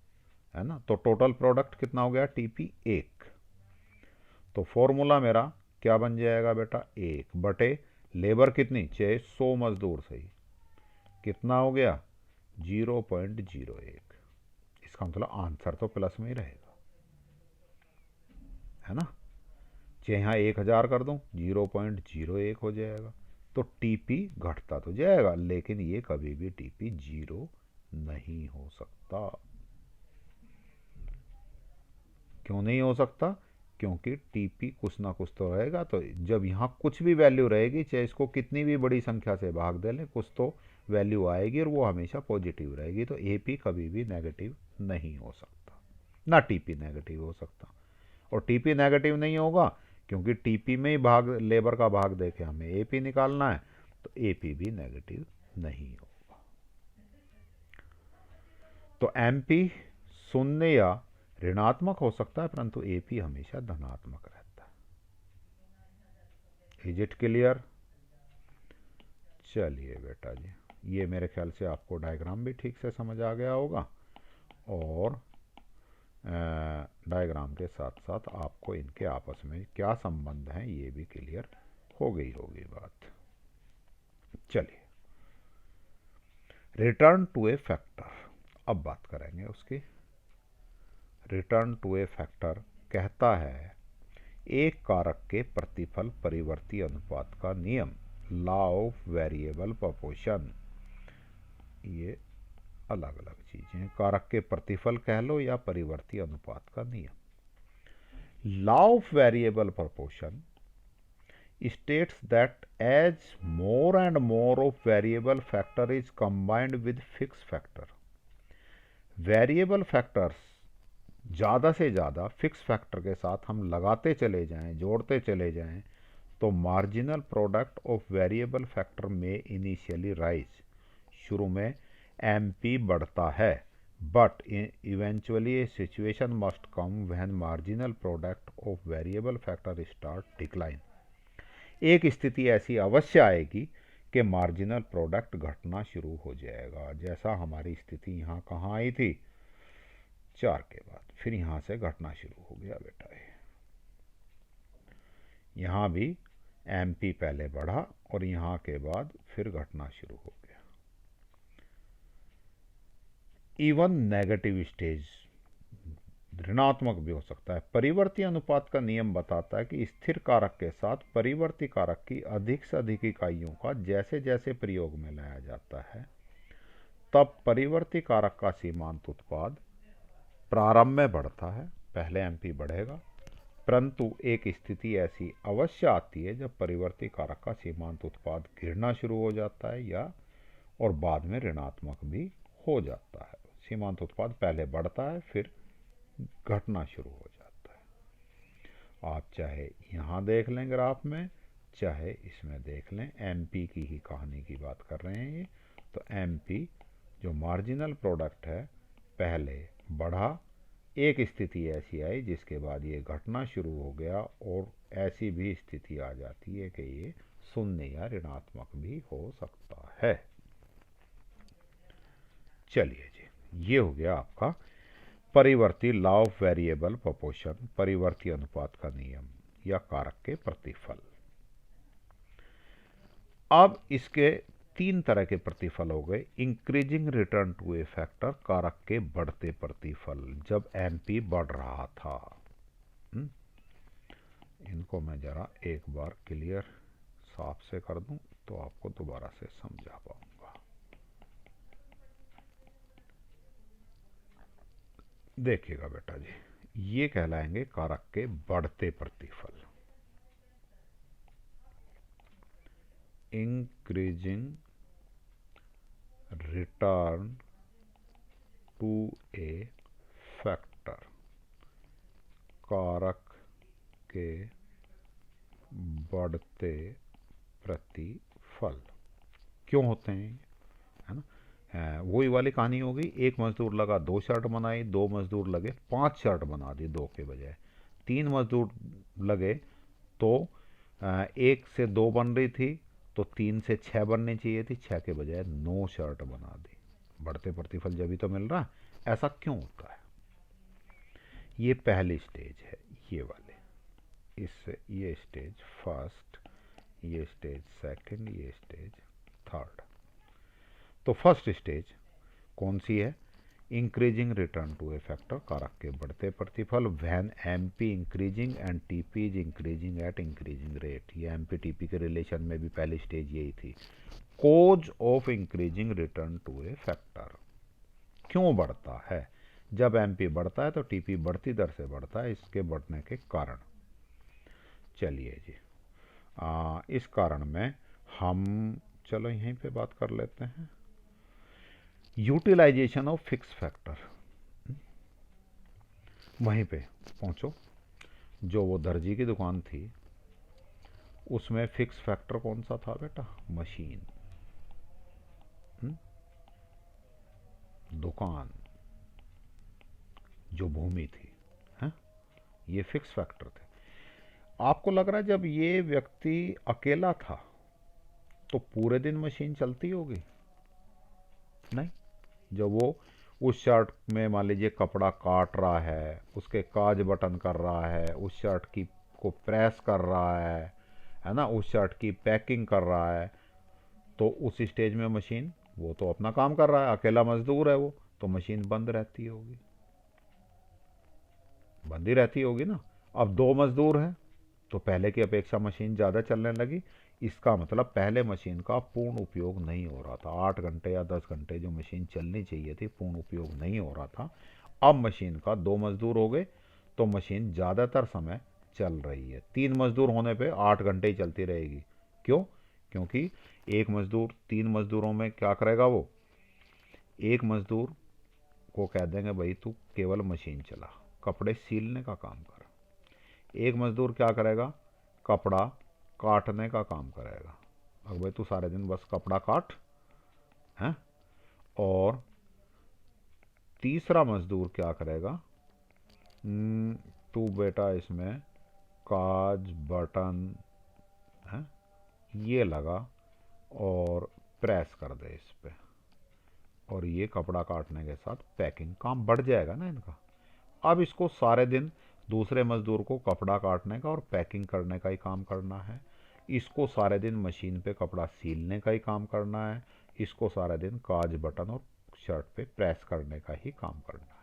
है ना, तो टोटल प्रोडक्ट कितना हो गया, टीपी 1। तो फॉर्मूला मेरा क्या बन जाएगा बेटा, 1 बटे लेबर कितनी, चाहे 100 मजदूर सही, कितना हो गया, 0.01। इसका मतलब आंसर तो प्लस में ही रहेगा, है ना, चाहे यहाँ 1000 कर दूँ 0.01 हो जाएगा, तो टीपी घटता तो जाएगा, लेकिन ये कभी भी टीपी जीरो नहीं हो सकता। क्यों नहीं हो सकता, क्योंकि टीपी कुछ ना कुछ तो रहेगा, तो जब यहाँ कुछ भी वैल्यू रहेगी, चाहे इसको कितनी भी बड़ी संख्या से भाग दे लें, कुछ तो वैल्यू आएगी और वो हमेशा पॉजिटिव रहेगी, तो एपी कभी भी नेगेटिव नहीं हो सकता, ना टीपी नेगेटिव हो सकता। और टीपी नेगेटिव नहीं होगा क्योंकि टीपी में ही भाग, लेबर का भाग देके हमें एपी निकालना है, तो एपी भी नेगेटिव नहीं होगा। तो एमपी शून्य या ऋणात्मक हो सकता है, परंतु एपी हमेशा धनात्मक रहता है। Is it clear? चलिए बेटा जी, ये मेरे ख्याल से आपको डायग्राम भी ठीक से समझ आ गया होगा, और डायग्राम के साथ साथ आपको इनके आपस में क्या संबंध हैं ये भी क्लियर हो गई होगी बात। चलिए, रिटर्न टू ए फैक्टर, अब बात करेंगे उसकी। रिटर्न टू ए फैक्टर कहता है एक कारक के प्रतिफल परिवर्ती अनुपात का नियम, लॉ ऑफ वेरिएबल प्रोपोर्शन। ये अलग अलग चीजें, कारक के प्रतिफल कह लो या परिवर्ती अनुपात का नियम। Law of variable proportion states that as more and more of variable factor is combined with fixed factor, variable factors ज़्यादा से ज़्यादा फिक्स फैक्टर के साथ हम लगाते चले जाएं, जोड़ते चले जाएं, तो marginal product of variable factor में इनिशियली राइज, शुरू में एम पी बढ़ता है, but eventually A situation must come when marginal product of variable factor start decline. एक स्थिति ऐसी अवश्य आएगी कि मार्जिनल प्रोडक्ट घटना शुरू हो जाएगा, जैसा हमारी स्थिति यहाँ कहाँ आई थी, 4 के बाद, फिर यहाँ से घटना शुरू हो गया बेटा। यहाँ भी एमपी पहले बढ़ा और यहाँ के बाद फिर घटना शुरू हो गया। इवन नेगेटिव स्टेज ऋणात्मक भी हो सकता है। परिवर्ती अनुपात का नियम बताता है कि स्थिर कारक के साथ परिवर्ती कारक की अधिक से अधिक इकाइयों का जैसे जैसे प्रयोग में लाया जाता है, तब परिवर्ती कारक का सीमांत उत्पाद प्रारंभ में बढ़ता है, पहले एमपी बढ़ेगा, परंतु एक स्थिति ऐसी अवश्य आती है जब परिवर्ती कारक का सीमांत उत्पाद गिरना शुरू हो जाता है या और बाद में ऋणात्मक भी हो जाता है। सीमांत उत्पाद पहले बढ़ता है फिर घटना शुरू हो जाता है। आप चाहे यहाँ देख लें ग्राफ में, चाहे इसमें देख लें, एमपी की ही कहानी की बात कर रहे हैं ये। तो एमपी जो मार्जिनल प्रोडक्ट है पहले बढ़ा, एक स्थिति ऐसी आई जिसके बाद ये घटना शुरू हो गया और ऐसी भी स्थिति आ जाती है कि ये शून्य या ऋणात्मक भी हो सकता है। चलिए जी, ये हो गया आपका परिवर्ती लॉ ऑफ वेरिएबल प्रोपोर्शन, परिवर्ती अनुपात का नियम या कारक के प्रतिफल। अब इसके तीन तरह के प्रतिफल हो गए। Increasing return to a factor, कारक के बढ़ते प्रतिफल जब एमपी बढ़ रहा था। इनको मैं जरा एक बार क्लियर साफ से कर दूं तो आपको दोबारा से समझा पाऊंगा। देखिएगा बेटा जी, ये कहलाएंगे कारक के बढ़ते प्रतिफल। Increasing return to a factor, कारक के बढ़ते प्रतिफल क्यों होते हैं, है ना। वही वाली कहानी हो गई, एक मजदूर लगा 2 शर्ट बनाई, 2 मजदूर लगे 5 शर्ट बना दी 2 के बजाय, 3 मजदूर लगे तो 1 से 2 बन रही थी तो 3 से 6 बननी चाहिए थी, 6 के बजाय 9 शर्ट बना दी। बढ़ते प्रतिफल जब भी तो मिल रहा है। ऐसा क्यों होता है? ये पहली स्टेज है, ये वाले, इससे ये स्टेज फर्स्ट, ये स्टेज सेकंड, ये स्टेज थर्ड। तो फर्स्ट स्टेज कौन सी है? Increasing return to a factor, कारक के बढ़ते प्रतिफल, when MP increasing and TP is increasing at increasing rate. ये एमपी टीपी के रिलेशन में भी पहली स्टेज यही थी। Cause of increasing return to a factor, क्यों बढ़ता है? जब एमपी बढ़ता है तो टीपी बढ़ती दर से बढ़ता है, इसके बढ़ने के कारण। चलिए जी, इस कारण में हम चलो यहीं पे बात कर लेते हैं। यूटिलाइजेशन ऑफ फिक्स फैक्टर, वहीं पे पहुंचो। जो वो दर्जी की दुकान थी उसमें फिक्स फैक्टर कौन सा था बेटा? मशीन। दुकान, जो भूमि थी, है, ये फिक्स फैक्टर थे। आपको लग रहा है जब ये व्यक्ति अकेला था तो पूरे दिन मशीन चलती होगी? नहीं। जब वो उस शर्ट में मान लीजिए कपड़ा काट रहा है, उसके काज बटन कर रहा है, उस शर्ट की को प्रेस कर रहा है ना, उस शर्ट की पैकिंग कर रहा है, तो उस स्टेज में मशीन वो तो अपना काम कर रहा है, अकेला मजदूर है वो, तो मशीन बंद रहती होगी, बंद ही रहती होगी ना। अब 2 मजदूर हैं तो पहले की अपेक्षा मशीन ज़्यादा चलने लगी। इसका मतलब पहले मशीन का पूर्ण उपयोग नहीं हो रहा था। 8 घंटे या 10 घंटे जो मशीन चलनी चाहिए थी पूर्ण उपयोग नहीं हो रहा था। अब मशीन का 2 मजदूर हो गए तो मशीन ज़्यादातर समय चल रही है। 3 मजदूर होने पे 8 घंटे ही चलती रहेगी। क्यों? क्योंकि एक मजदूर 3 मजदूरों में क्या करेगा? वो एक मजदूर को कह देंगे भाई तू केवल मशीन चला, कपड़े सीलने का काम कर। एक मजदूर क्या करेगा? कपड़ा काटने का काम करेगा। अब भाई तू सारे दिन बस कपड़ा काट, हैं? और तीसरा मजदूर क्या करेगा? तू बेटा इसमें काज बटन, हैं, ये लगा और प्रेस कर दे इस पे, और ये कपड़ा काटने के साथ पैकिंग, काम बढ़ जाएगा ना इनका। अब इसको सारे दिन दूसरे मजदूर को कपड़ा काटने का और पैकिंग करने का ही काम करना है, इसको सारे दिन मशीन पे कपड़ा सीलने का ही काम करना है, इसको सारे दिन काज बटन और शर्ट पे प्रेस करने का ही काम करना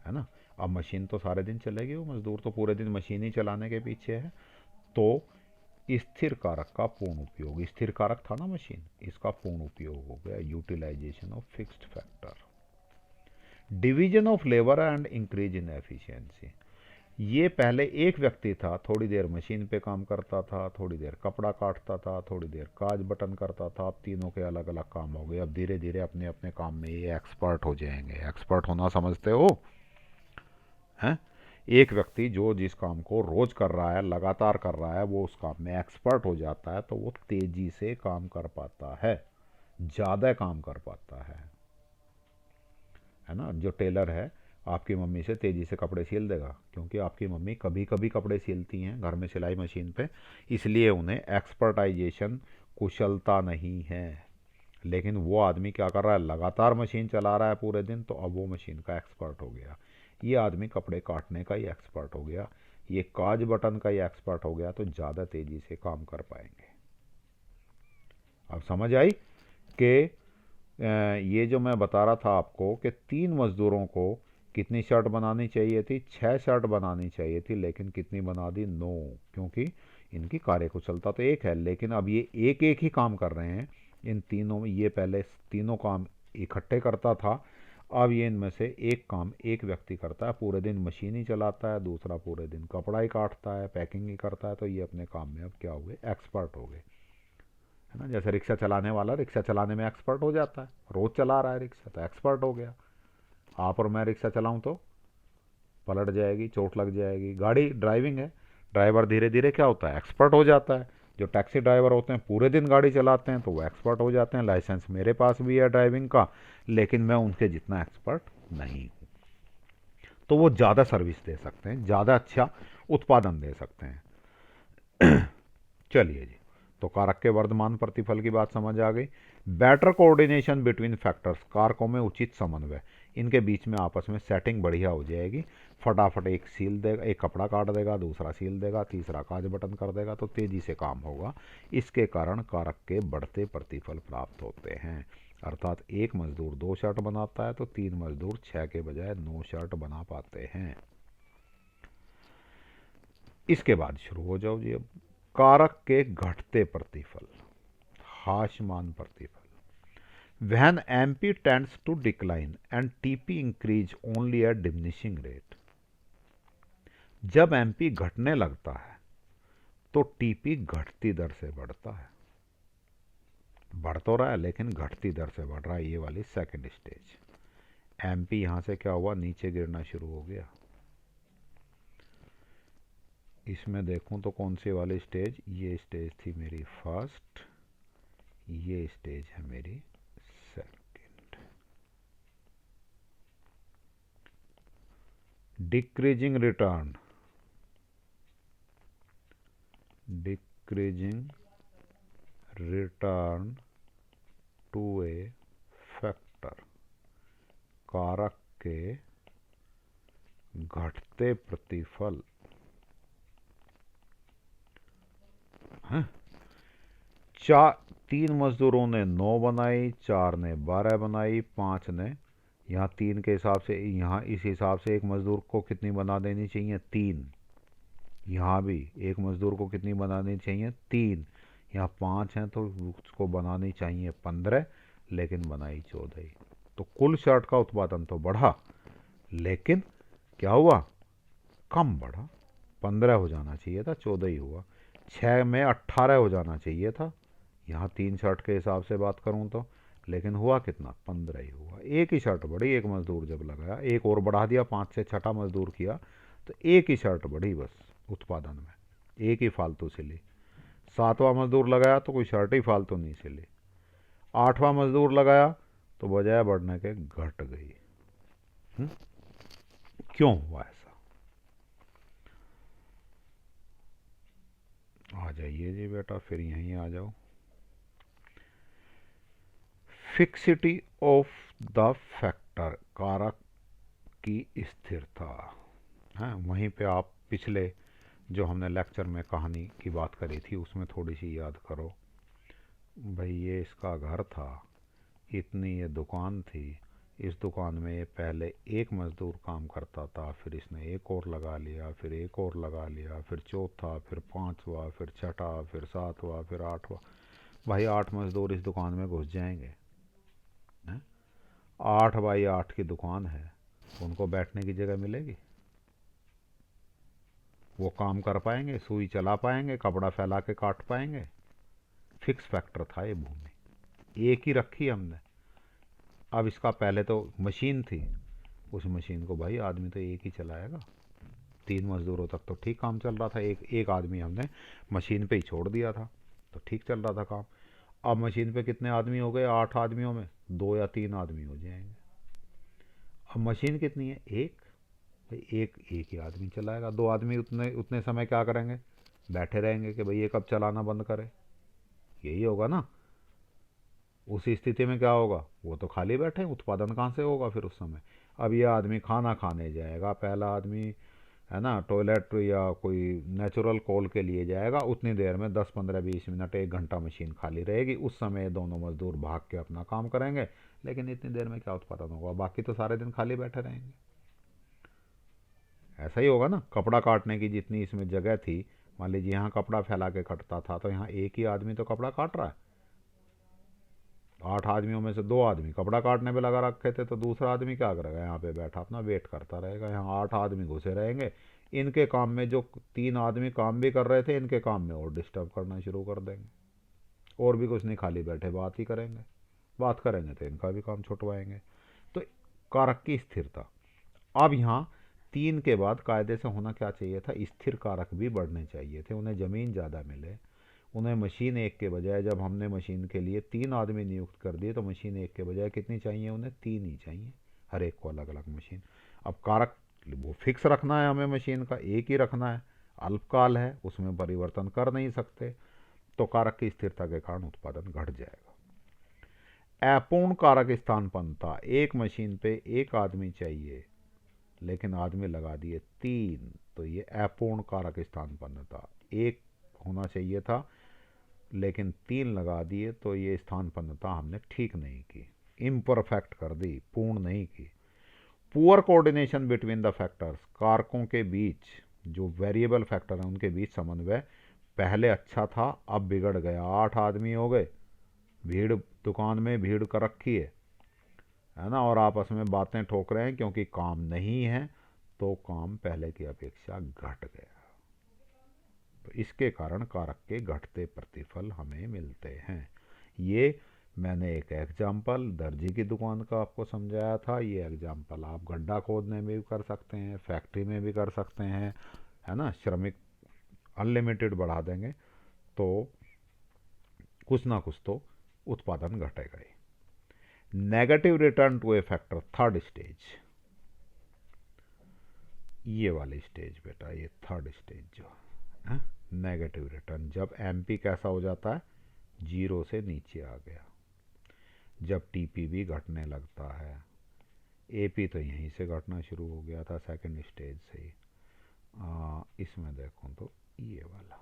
है ना। अब मशीन तो सारे दिन चलेगी, वो मजदूर तो पूरे दिन मशीन ही चलाने के पीछे है। तो स्थिर कारक का पूर्ण उपयोग, स्थिर कारक था ना मशीन, इसका पूर्ण उपयोग हो गया utilization of fixed factor. Division of labour and increase in efficiency. ये पहले एक व्यक्ति था, थोड़ी देर मशीन पे काम करता था, थोड़ी देर कपड़ा काटता था, थोड़ी देर काज बटन करता था। अब तीनों के अलग अलग काम हो गए। अब धीरे धीरे अपने अपने काम में ये एक्सपर्ट हो जाएंगे। एक्सपर्ट होना समझते हो हैं? एक व्यक्ति जो जिस काम को रोज कर रहा है, लगातार कर रहा है, वो उस काम में एक्सपर्ट हो जाता है, तो वो तेजी से काम कर पाता है, ज़्यादा काम कर पाता है ना। जो टेलर है आपकी मम्मी से तेज़ी से कपड़े सिल देगा, क्योंकि आपकी मम्मी कभी कभी कपड़े सिलती हैं घर में सिलाई मशीन पे, इसलिए उन्हें एक्सपर्टाइजेशन, कुशलता नहीं है। लेकिन वो आदमी क्या कर रहा है, लगातार मशीन चला रहा है पूरे दिन, तो अब वो मशीन का एक्सपर्ट हो गया। ये आदमी कपड़े काटने का ही एक्सपर्ट हो गया, ये काज बटन का ही एक्सपर्ट हो गया, तो ज़्यादा तेज़ी से काम कर पाएंगे। अब समझ आई कि ये जो मैं बता रहा था आपको कि 3 मज़दूरों को कितनी शर्ट बनानी चाहिए थी, 6 शर्ट बनानी चाहिए थी, लेकिन कितनी बना दी, 9, क्योंकि इनकी कार्यकुशलता तो एक है, लेकिन अब ये एक एक ही काम कर रहे हैं। इन तीनों में ये पहले तीनों काम इकट्ठे करता था, अब ये इनमें से एक काम एक व्यक्ति करता है, पूरे दिन मशीन ही चलाता है, दूसरा पूरे दिन कपड़ा ही काटता है, पैकिंग ही करता है। तो ये अपने काम में अब क्या हो गए, एक्सपर्ट हो गए, है ना। जैसे रिक्शा चलाने वाला रिक्शा चलाने में एक्सपर्ट हो जाता है, रोज चला रहा है रिक्शा, तो एक्सपर्ट हो गया। आप और मैं रिक्शा चलाऊं तो पलट जाएगी, चोट लग जाएगी। गाड़ी ड्राइविंग है, ड्राइवर धीरे धीरे क्या होता है, एक्सपर्ट हो जाता है। जो टैक्सी ड्राइवर होते हैं पूरे दिन गाड़ी चलाते हैं, तो वो एक्सपर्ट हो जाते हैं। लाइसेंस मेरे पास भी है ड्राइविंग का, लेकिन मैं उनके जितना एक्सपर्ट नहीं हूँ। तो वो ज़्यादा सर्विस दे सकते हैं, ज़्यादा अच्छा उत्पादन दे सकते हैं। चलिए जी, तो कारक के वर्धमान प्रतिफल की बात समझ आ गई। बेटर कोऑर्डिनेशन बिटवीन फैक्टर्स, कारकों में उचित समन्वय, इनके बीच में आपस में सेटिंग बढ़िया हो जाएगी। फटाफट एक सील देगा, एक कपड़ा काट देगा, दूसरा सील देगा, तीसरा काज बटन कर देगा, तो तेजी से काम होगा। इसके कारण कारक के बढ़ते प्रतिफल प्राप्त होते हैं। अर्थात एक मजदूर 2 शर्ट बनाता है, तो 3 मजदूर 6 के बजाय 9 शर्ट बना पाते हैं। इसके बाद शुरू हो जाओ जी अब। कारक के घटते प्रतिफल, हाशमान प्रतिफल। When MP tends to decline and TP increase only at diminishing rate, जब MP घटने लगता है तो टीपी घटती दर से बढ़ता है। बढ़ तो रहा है लेकिन घटती दर से बढ़ रहा है, ये वाली सेकंड स्टेज। एमपी यहां से क्या हुआ, नीचे गिरना शुरू हो गया। इसमें देखूं तो कौन सी वाली स्टेज, ये स्टेज थी मेरी फर्स्ट, ये स्टेज है मेरी second. Decreasing return, decreasing return to a factor, कारक के घटते प्रतिफल। चार 3 मजदूरों ने 9 बनाई, 4 ने 12 बनाई, 5 ने, यहाँ 3 के हिसाब से, यहाँ इस हिसाब से एक मजदूर को कितनी बना देनी चाहिए, 3। यहाँ भी एक मजदूर को कितनी बनानी चाहिए, 3। यहाँ 5 हैं तो उसको बनानी चाहिए 15, लेकिन बनाई 14। तो कुल शर्ट का उत्पादन तो बढ़ा, लेकिन क्या हुआ, कम बढ़ा। 15 हो जाना चाहिए था, 14 ही हुआ। 6 में 18 हो जाना चाहिए था, यहाँ 3 शर्ट के हिसाब से बात करूँ तो, लेकिन हुआ कितना, 15 ही हुआ। एक ही शर्ट बढ़ी, एक मजदूर जब लगाया, एक और बढ़ा दिया, 5 से 6ठा मजदूर किया, तो एक ही शर्ट बढ़ी बस उत्पादन में, एक ही फालतू सिली। 7वां मजदूर लगाया तो कोई शर्ट ही फालतू नहीं सिली। 8वां मजदूर लगाया तो बजाय बढ़ने के घट गई। क्यों हुआ ऐसा, आ जाइए जी बेटा, फिर यहीं आ जाओ। फिक्सिटी ऑफ द फैक्टर, कारक की स्थिरता है। वहीं पे आप पिछले जो हमने लेक्चर में कहानी की बात करी थी उसमें थोड़ी सी याद करो। भाई ये इसका घर था, इतनी ये दुकान थी, इस दुकान में ये पहले एक मज़दूर काम करता था, फिर इसने एक और लगा लिया, फिर एक और लगा लिया, फिर चौथा, फिर पांचवा, फिर छठा, फिर सातवां, फिर आठवां। भाई 8 मज़दूर इस दुकान में घुस जाएंगे, हैं? 8 बाई 8 की दुकान है, उनको बैठने की जगह मिलेगी? वो काम कर पाएंगे? सुई चला पाएंगे? कपड़ा फैला के काट पाएंगे? फिक्स फैक्टर था ये भूमि, एक ही रखी हमने। अब इसका पहले तो मशीन थी, उस मशीन को भाई आदमी तो एक ही चलाएगा। 3 मजदूरों तक तो ठीक काम चल रहा था, एक एक आदमी हमने मशीन पे ही छोड़ दिया था, तो ठीक चल रहा था काम। अब मशीन पे कितने आदमी हो गए? 8 आदमियों में 2 या 3 आदमी हो जाएंगे। अब मशीन कितनी है? एक। भाई एक एक ही आदमी चलाएगा, 2 आदमी उतने उतने समय क्या करेंगे? बैठे रहेंगे कि भाई ये कब चलाना बंद करे। यही होगा ना। उस स्थिति में क्या होगा? वो तो खाली बैठे हैं, उत्पादन कहाँ से होगा फिर उस समय? अब ये आदमी खाना खाने जाएगा, पहला आदमी, है ना, टॉयलेट या कोई नेचुरल कॉल के लिए जाएगा, उतनी देर में 10 15 20 मिनट 1 घंटा मशीन खाली रहेगी, उस समय दोनों मजदूर भाग के अपना काम करेंगे। लेकिन इतनी देर में क्या उत्पादन होगा? बाकी तो सारे दिन खाली बैठे रहेंगे। ऐसा ही होगा ना। कपड़ा काटने की जितनी इसमें जगह थी, मान लीजिए यहाँ कपड़ा फैला के कटता था, तो यहाँ एक ही आदमी तो कपड़ा काट रहा है। 8 आदमियों में से 2 आदमी कपड़ा काटने पे लगा रखे थे, तो दूसरा आदमी क्या करेगा? यहाँ पे बैठा अपना वेट करता रहेगा। यहाँ 8 आदमी घुसे रहेंगे, इनके काम में जो 3 आदमी काम भी कर रहे थे, इनके काम में और डिस्टर्ब करना शुरू कर देंगे। और भी कुछ नहीं, खाली बैठे बात ही करेंगे, बात करेंगे तो इनका भी काम छुटवाएंगे। तो कारक की स्थिरता। अब यहाँ 3 के बाद कायदे से होना क्या चाहिए था? स्थिर कारक भी बढ़ने चाहिए थे, उन्हें ज़मीन ज़्यादा मिले, उन्हें मशीन एक के बजाय, जब हमने मशीन के लिए 3 आदमी नियुक्त कर दिए तो मशीन एक के बजाय कितनी चाहिए? उन्हें 3 ही चाहिए, हर एक को अलग अलग मशीन। अब कारक वो फिक्स रखना है हमें, मशीन का एक ही रखना है, अल्पकाल है, उसमें परिवर्तन कर नहीं सकते, तो कारक की स्थिरता के कारण उत्पादन घट जाएगा। अपूर्ण कारक स्थानपन्नता, एक मशीन पे एक आदमी चाहिए लेकिन आदमी लगा दिए 3, तो ये अपूर्ण कारक स्थानपन्नता। एक होना चाहिए था लेकिन 3 लगा दिए, तो ये स्थानपन्नता हमने ठीक नहीं की, इम्परफेक्ट कर दी, पूर्ण नहीं की। Poor coordination between the factors, कारकों के बीच जो वेरिएबल फैक्टर हैं उनके बीच समन्वय पहले अच्छा था, अब बिगड़ गया। 8 आदमी हो गए, भीड़, दुकान में भीड़ कर रखी है ना, और आपस में बातें ठोक रहे हैं क्योंकि काम नहीं है, तो काम पहले की अपेक्षा घट गया। तो इसके कारण कारक के घटते प्रतिफल हमें मिलते हैं। ये मैंने एक एग्जाम्पल दर्जी की दुकान का आपको समझाया था। ये एग्जाम्पल आप गड्ढा खोदने में भी कर सकते हैं, फैक्ट्री में भी कर सकते हैं, है ना। श्रमिक अनलिमिटेड बढ़ा देंगे तो कुछ ना कुछ तो उत्पादन घटेगा ही। Negative return to a factor, third stage, ये वाली स्टेज बेटा, ये थर्ड स्टेज जो है नेगेटिव रिटर्न, जब एमपी कैसा हो जाता है? 0 से नीचे आ गया, जब टीपी भी घटने लगता है। एपी तो यहीं से घटना शुरू हो गया था, सेकंड स्टेज से ही। इसमें देखो तो ये वाला,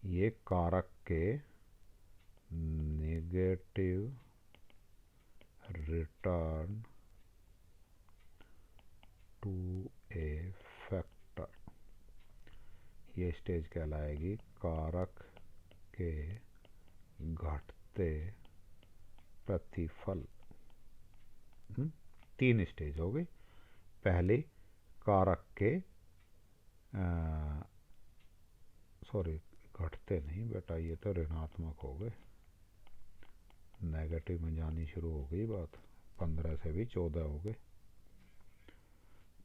ये कारक के negative return to a factor, ये स्टेज कहलाएगी कारक के घटते प्रतिफल। 3 स्टेज हो गई। पहली, कारक के सॉरी, घटते नहीं बेटा, ये तो ऋणात्मक हो गए, नेगेटिव में जानी शुरू हो गई बात, 15 से भी 14 हो गए।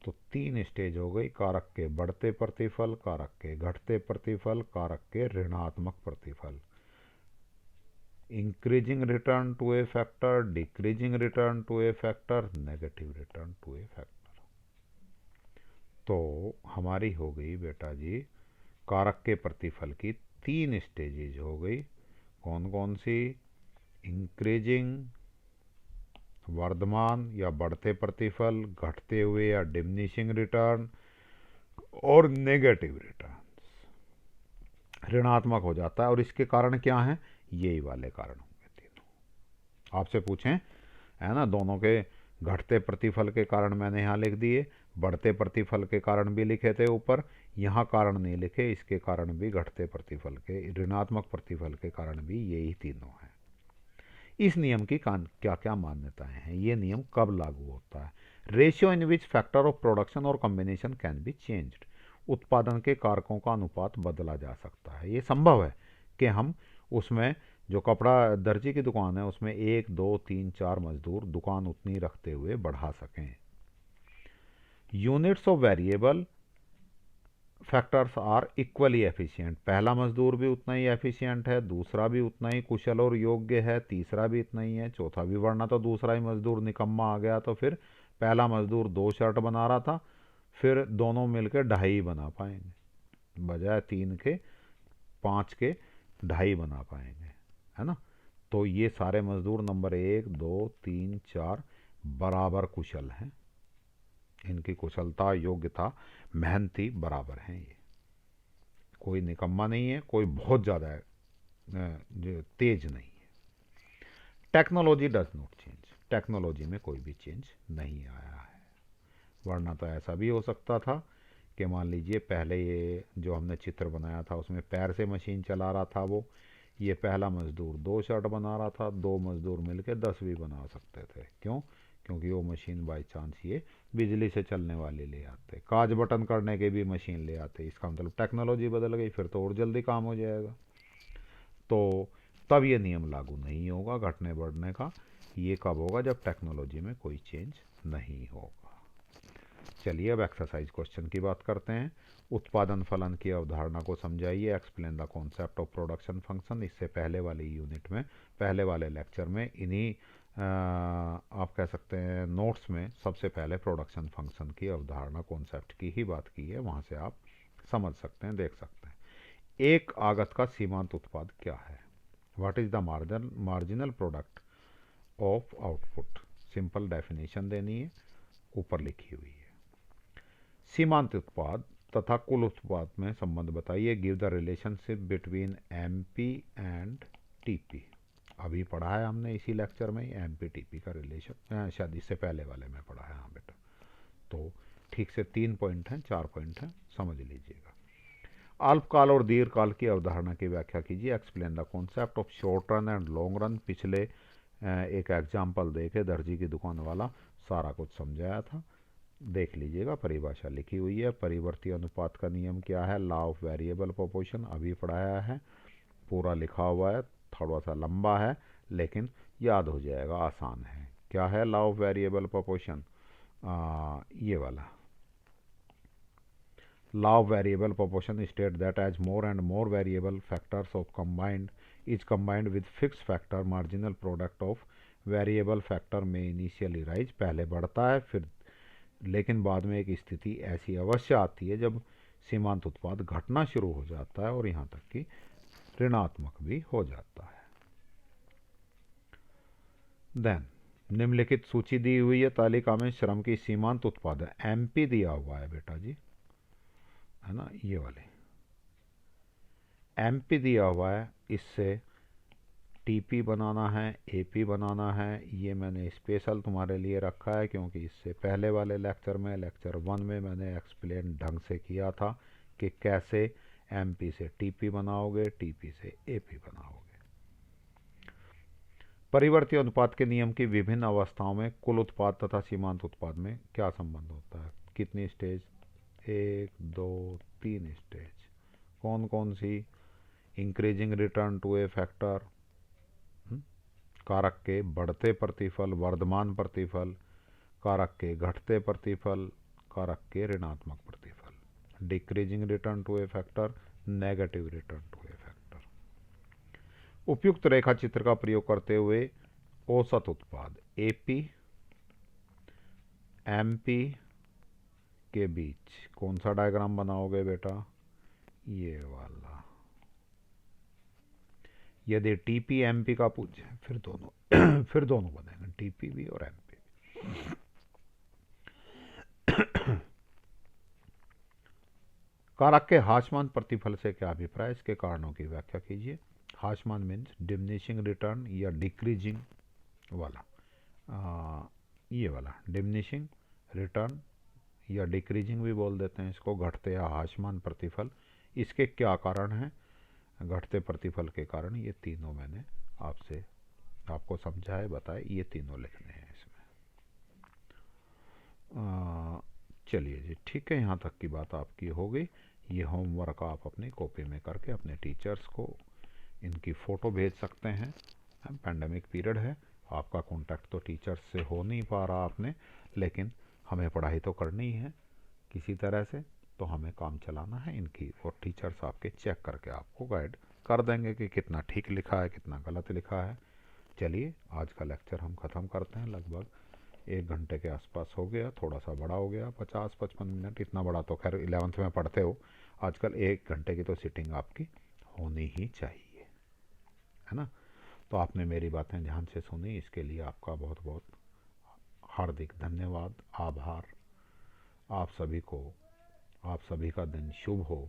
तो 3 स्टेज हो गई, कारक के बढ़ते प्रतिफल, कारक के घटते प्रतिफल, कारक के ऋणात्मक प्रतिफल। Increasing return to a factor, decreasing return to a factor, negative return to a factor. तो हमारी हो गई बेटा जी कारक के प्रतिफल की 3 स्टेजेज हो गई। कौन कौन सी? इंक्रीजिंग, वर्धमान या बढ़ते प्रतिफल, घटते हुए या डिमिनिशिंग रिटर्न, और नेगेटिव रिटर्न ऋणात्मक हो जाता है। और इसके कारण क्या हैं? यही वाले कारण होंगे तीनों। आपसे पूछें, है ना, दोनों के घटते प्रतिफल के कारण मैंने यहाँ लिख दिए, बढ़ते प्रतिफल के कारण भी लिखे थे ऊपर, यहाँ कारण नहीं लिखे, इसके कारण भी घटते प्रतिफल के, ऋणात्मक प्रतिफल के कारण भी यही तीनों हैं। इस नियम की क्या क्या मान्यताएं हैं? ये नियम कब लागू होता है? Ratio in which factor of production और कॉम्बिनेशन कैन बी चेंज्ड। उत्पादन के कारकों का अनुपात बदला जा सकता है। ये संभव है कि हम उसमें, जो कपड़ा दर्जी की दुकान है, उसमें 1 2 3 4 मजदूर दुकान उतनी रखते हुए बढ़ा सकें। Units of variable factors are equally efficient. पहला मजदूर भी उतना ही एफिशिएंट है, दूसरा भी उतना ही कुशल और योग्य है, तीसरा भी इतना ही है, चौथा भी, वरना तो दूसरा ही मजदूर निकम्मा आ गया तो फिर पहला मजदूर 2 शर्ट बना रहा था, फिर दोनों मिलकर 2.5 बना पाएंगे, बजाय 3 के 5 के 2.5 बना पाएंगे, है ना। तो ये सारे मजदूर नंबर 1 2 3 4 बराबर कुशल हैं, इनकी कुशलता, योग्यता, मेहनती बराबर हैं। ये कोई निकम्मा नहीं है, कोई बहुत ज़्यादा जो तेज नहीं है। Technology does not change. Technology में कोई भी चेंज नहीं आया है, वरना तो ऐसा भी हो सकता था कि मान लीजिए पहले ये जो हमने चित्र बनाया था उसमें पैर से मशीन चला रहा था वो, ये पहला मजदूर 2 शर्ट बना रहा था, 2 मजदूर मिलकर 10 भी बना सकते थे। क्यों? क्योंकि वो मशीन बाई चांस ये बिजली से चलने वाली ले आते, काज बटन करने के भी मशीन ले आते। इसका मतलब टेक्नोलॉजी बदल गई, फिर तो और जल्दी काम हो जाएगा। तो तब ये नियम लागू नहीं होगा घटने बढ़ने का। ये कब होगा? जब टेक्नोलॉजी में कोई चेंज नहीं होगा। चलिए अब एक्सरसाइज क्वेश्चन की बात करते हैं। उत्पादन फलन की अवधारणा को समझाइए। Explain the concept of production function. इससे पहले वाले यूनिट में, पहले वाले लेक्चर में इन्हीं आप कह सकते हैं नोट्स में सबसे पहले प्रोडक्शन फंक्शन की अवधारणा, कॉन्सेप्ट की ही बात की है, वहाँ से आप समझ सकते हैं, देख सकते हैं। एक आगत का सीमांत उत्पाद क्या है? What is the marginal product of output. Simple definition देनी है, ऊपर लिखी हुई है। सीमांत उत्पाद तथा कुल उत्पाद में संबंध बताइए। Give the relationship between MP and TP. अभी पढ़ा है हमने इसी लेक्चर में एमपी टीपी का रिलेशन, शायद इससे पहले वाले में पढ़ा है। हाँ बेटा, तो ठीक से 3 पॉइंट हैं, 4 पॉइंट हैं, समझ लीजिएगा। अल्पकाल और दीर्घकाल की अवधारणा की व्याख्या कीजिए। Explain the concept of short run and long run. पिछले एक एग्जाम्पल देके दर्जी की दुकान वाला सारा कुछ समझाया था, देख लीजिएगा, परिभाषा लिखी हुई है। परिवर्ती अनुपात का नियम क्या है? लॉ ऑफ वेरिएबल प्रोपोर्शन अभी पढ़ाया है, पूरा लिखा हुआ है, थोड़ा सा लंबा है लेकिन याद हो जाएगा, आसान है। क्या है लॉ ऑफ वेरिएबल प्रोपोर्शन? ये वाला law of variable proportion state that as more and more variable factors of combined with fixed factor, marginal product of variable factor may initially rise। पहले बढ़ता है फिर, लेकिन बाद में एक स्थिति ऐसी अवश्य आती है जब सीमांत उत्पाद घटना शुरू हो जाता है और यहाँ तक कि ऋणात्मक भी हो जाता है। देन निम्नलिखित सूची दी हुई है तालिका में श्रम की सीमांत उत्पाद है। एमपी दिया हुआ है बेटा जी, है ना, ये वाले एमपी दिया हुआ है, इससे टीपी बनाना है, एपी बनाना है। ये मैंने स्पेशल तुम्हारे लिए रखा है क्योंकि इससे पहले वाले लेक्चर में, लेक्चर 1 में मैंने एक्सप्लेन ढंग से किया था कि कैसे एमपी से टीपी बनाओगे, टीपी से एपी बनाओगे। परिवर्ती अनुपात के नियम की विभिन्न अवस्थाओं में कुल उत्पाद तथा सीमांत उत्पाद में क्या संबंध होता है? कितनी स्टेज? 1 2 3 स्टेज। कौन कौन सी? Increasing return to a factor, कारक के बढ़ते प्रतिफल, वर्धमान प्रतिफल, कारक के घटते प्रतिफल, कारक के ऋणात्मक प्रतिफल। Decreasing return to a factor, negative return to a factor. उपयुक्त रेखा चित्र का प्रयोग करते हुए औसत उत्पाद एपी एमपी के बीच कौन सा डायग्राम बनाओगे बेटा? ये वाला। यदि टीपी एमपी का पूछे फिर दोनों फिर दोनों बनेंगे, टीपी भी और एमपी भी। कारक के हाशमान प्रतिफल से क्या अभिप्राय, इसके कारणों की व्याख्या कीजिए। हाशमान मीन्स डिमिनिशिंग रिटर्न या डिक्रीजिंग वाला, ये वाला डिमिनिशिंग रिटर्न या डिक्रीजिंग भी बोल देते हैं इसको, घटते या हाशमान प्रतिफल, इसके क्या कारण हैं। घटते प्रतिफल के कारण ये तीनों मैंने आपको समझाए बताए, ये तीनों लिखने हैं इसमें। चलिए जी, ठीक है, यहाँ तक की बात आपकी हो गई। ये होमवर्क आप अपनी कॉपी में करके अपने टीचर्स को इनकी फ़ोटो भेज सकते हैं। पैंडमिक पीरियड है, आपका कांटेक्ट तो टीचर्स से हो नहीं पा रहा आपने, लेकिन हमें पढ़ाई तो करनी है किसी तरह से, तो हमें काम चलाना है इनकी, और टीचर्स आपके चेक करके आपको गाइड कर देंगे कि कितना ठीक लिखा है कितना गलत लिखा है। चलिए, आज का लेक्चर हम ख़त्म करते हैं। लगभग 1 घंटे के आसपास हो गया, थोड़ा सा बड़ा हो गया, 50-55 मिनट, इतना बड़ा तो खैर 11th में पढ़ते हो। आजकल 1 घंटे की तो सिटिंग आपकी होनी ही चाहिए, है ना। तो आपने मेरी बातें ध्यान से सुनी, इसके लिए आपका बहुत बहुत हार्दिक धन्यवाद, आभार। आप सभी का दिन शुभ हो।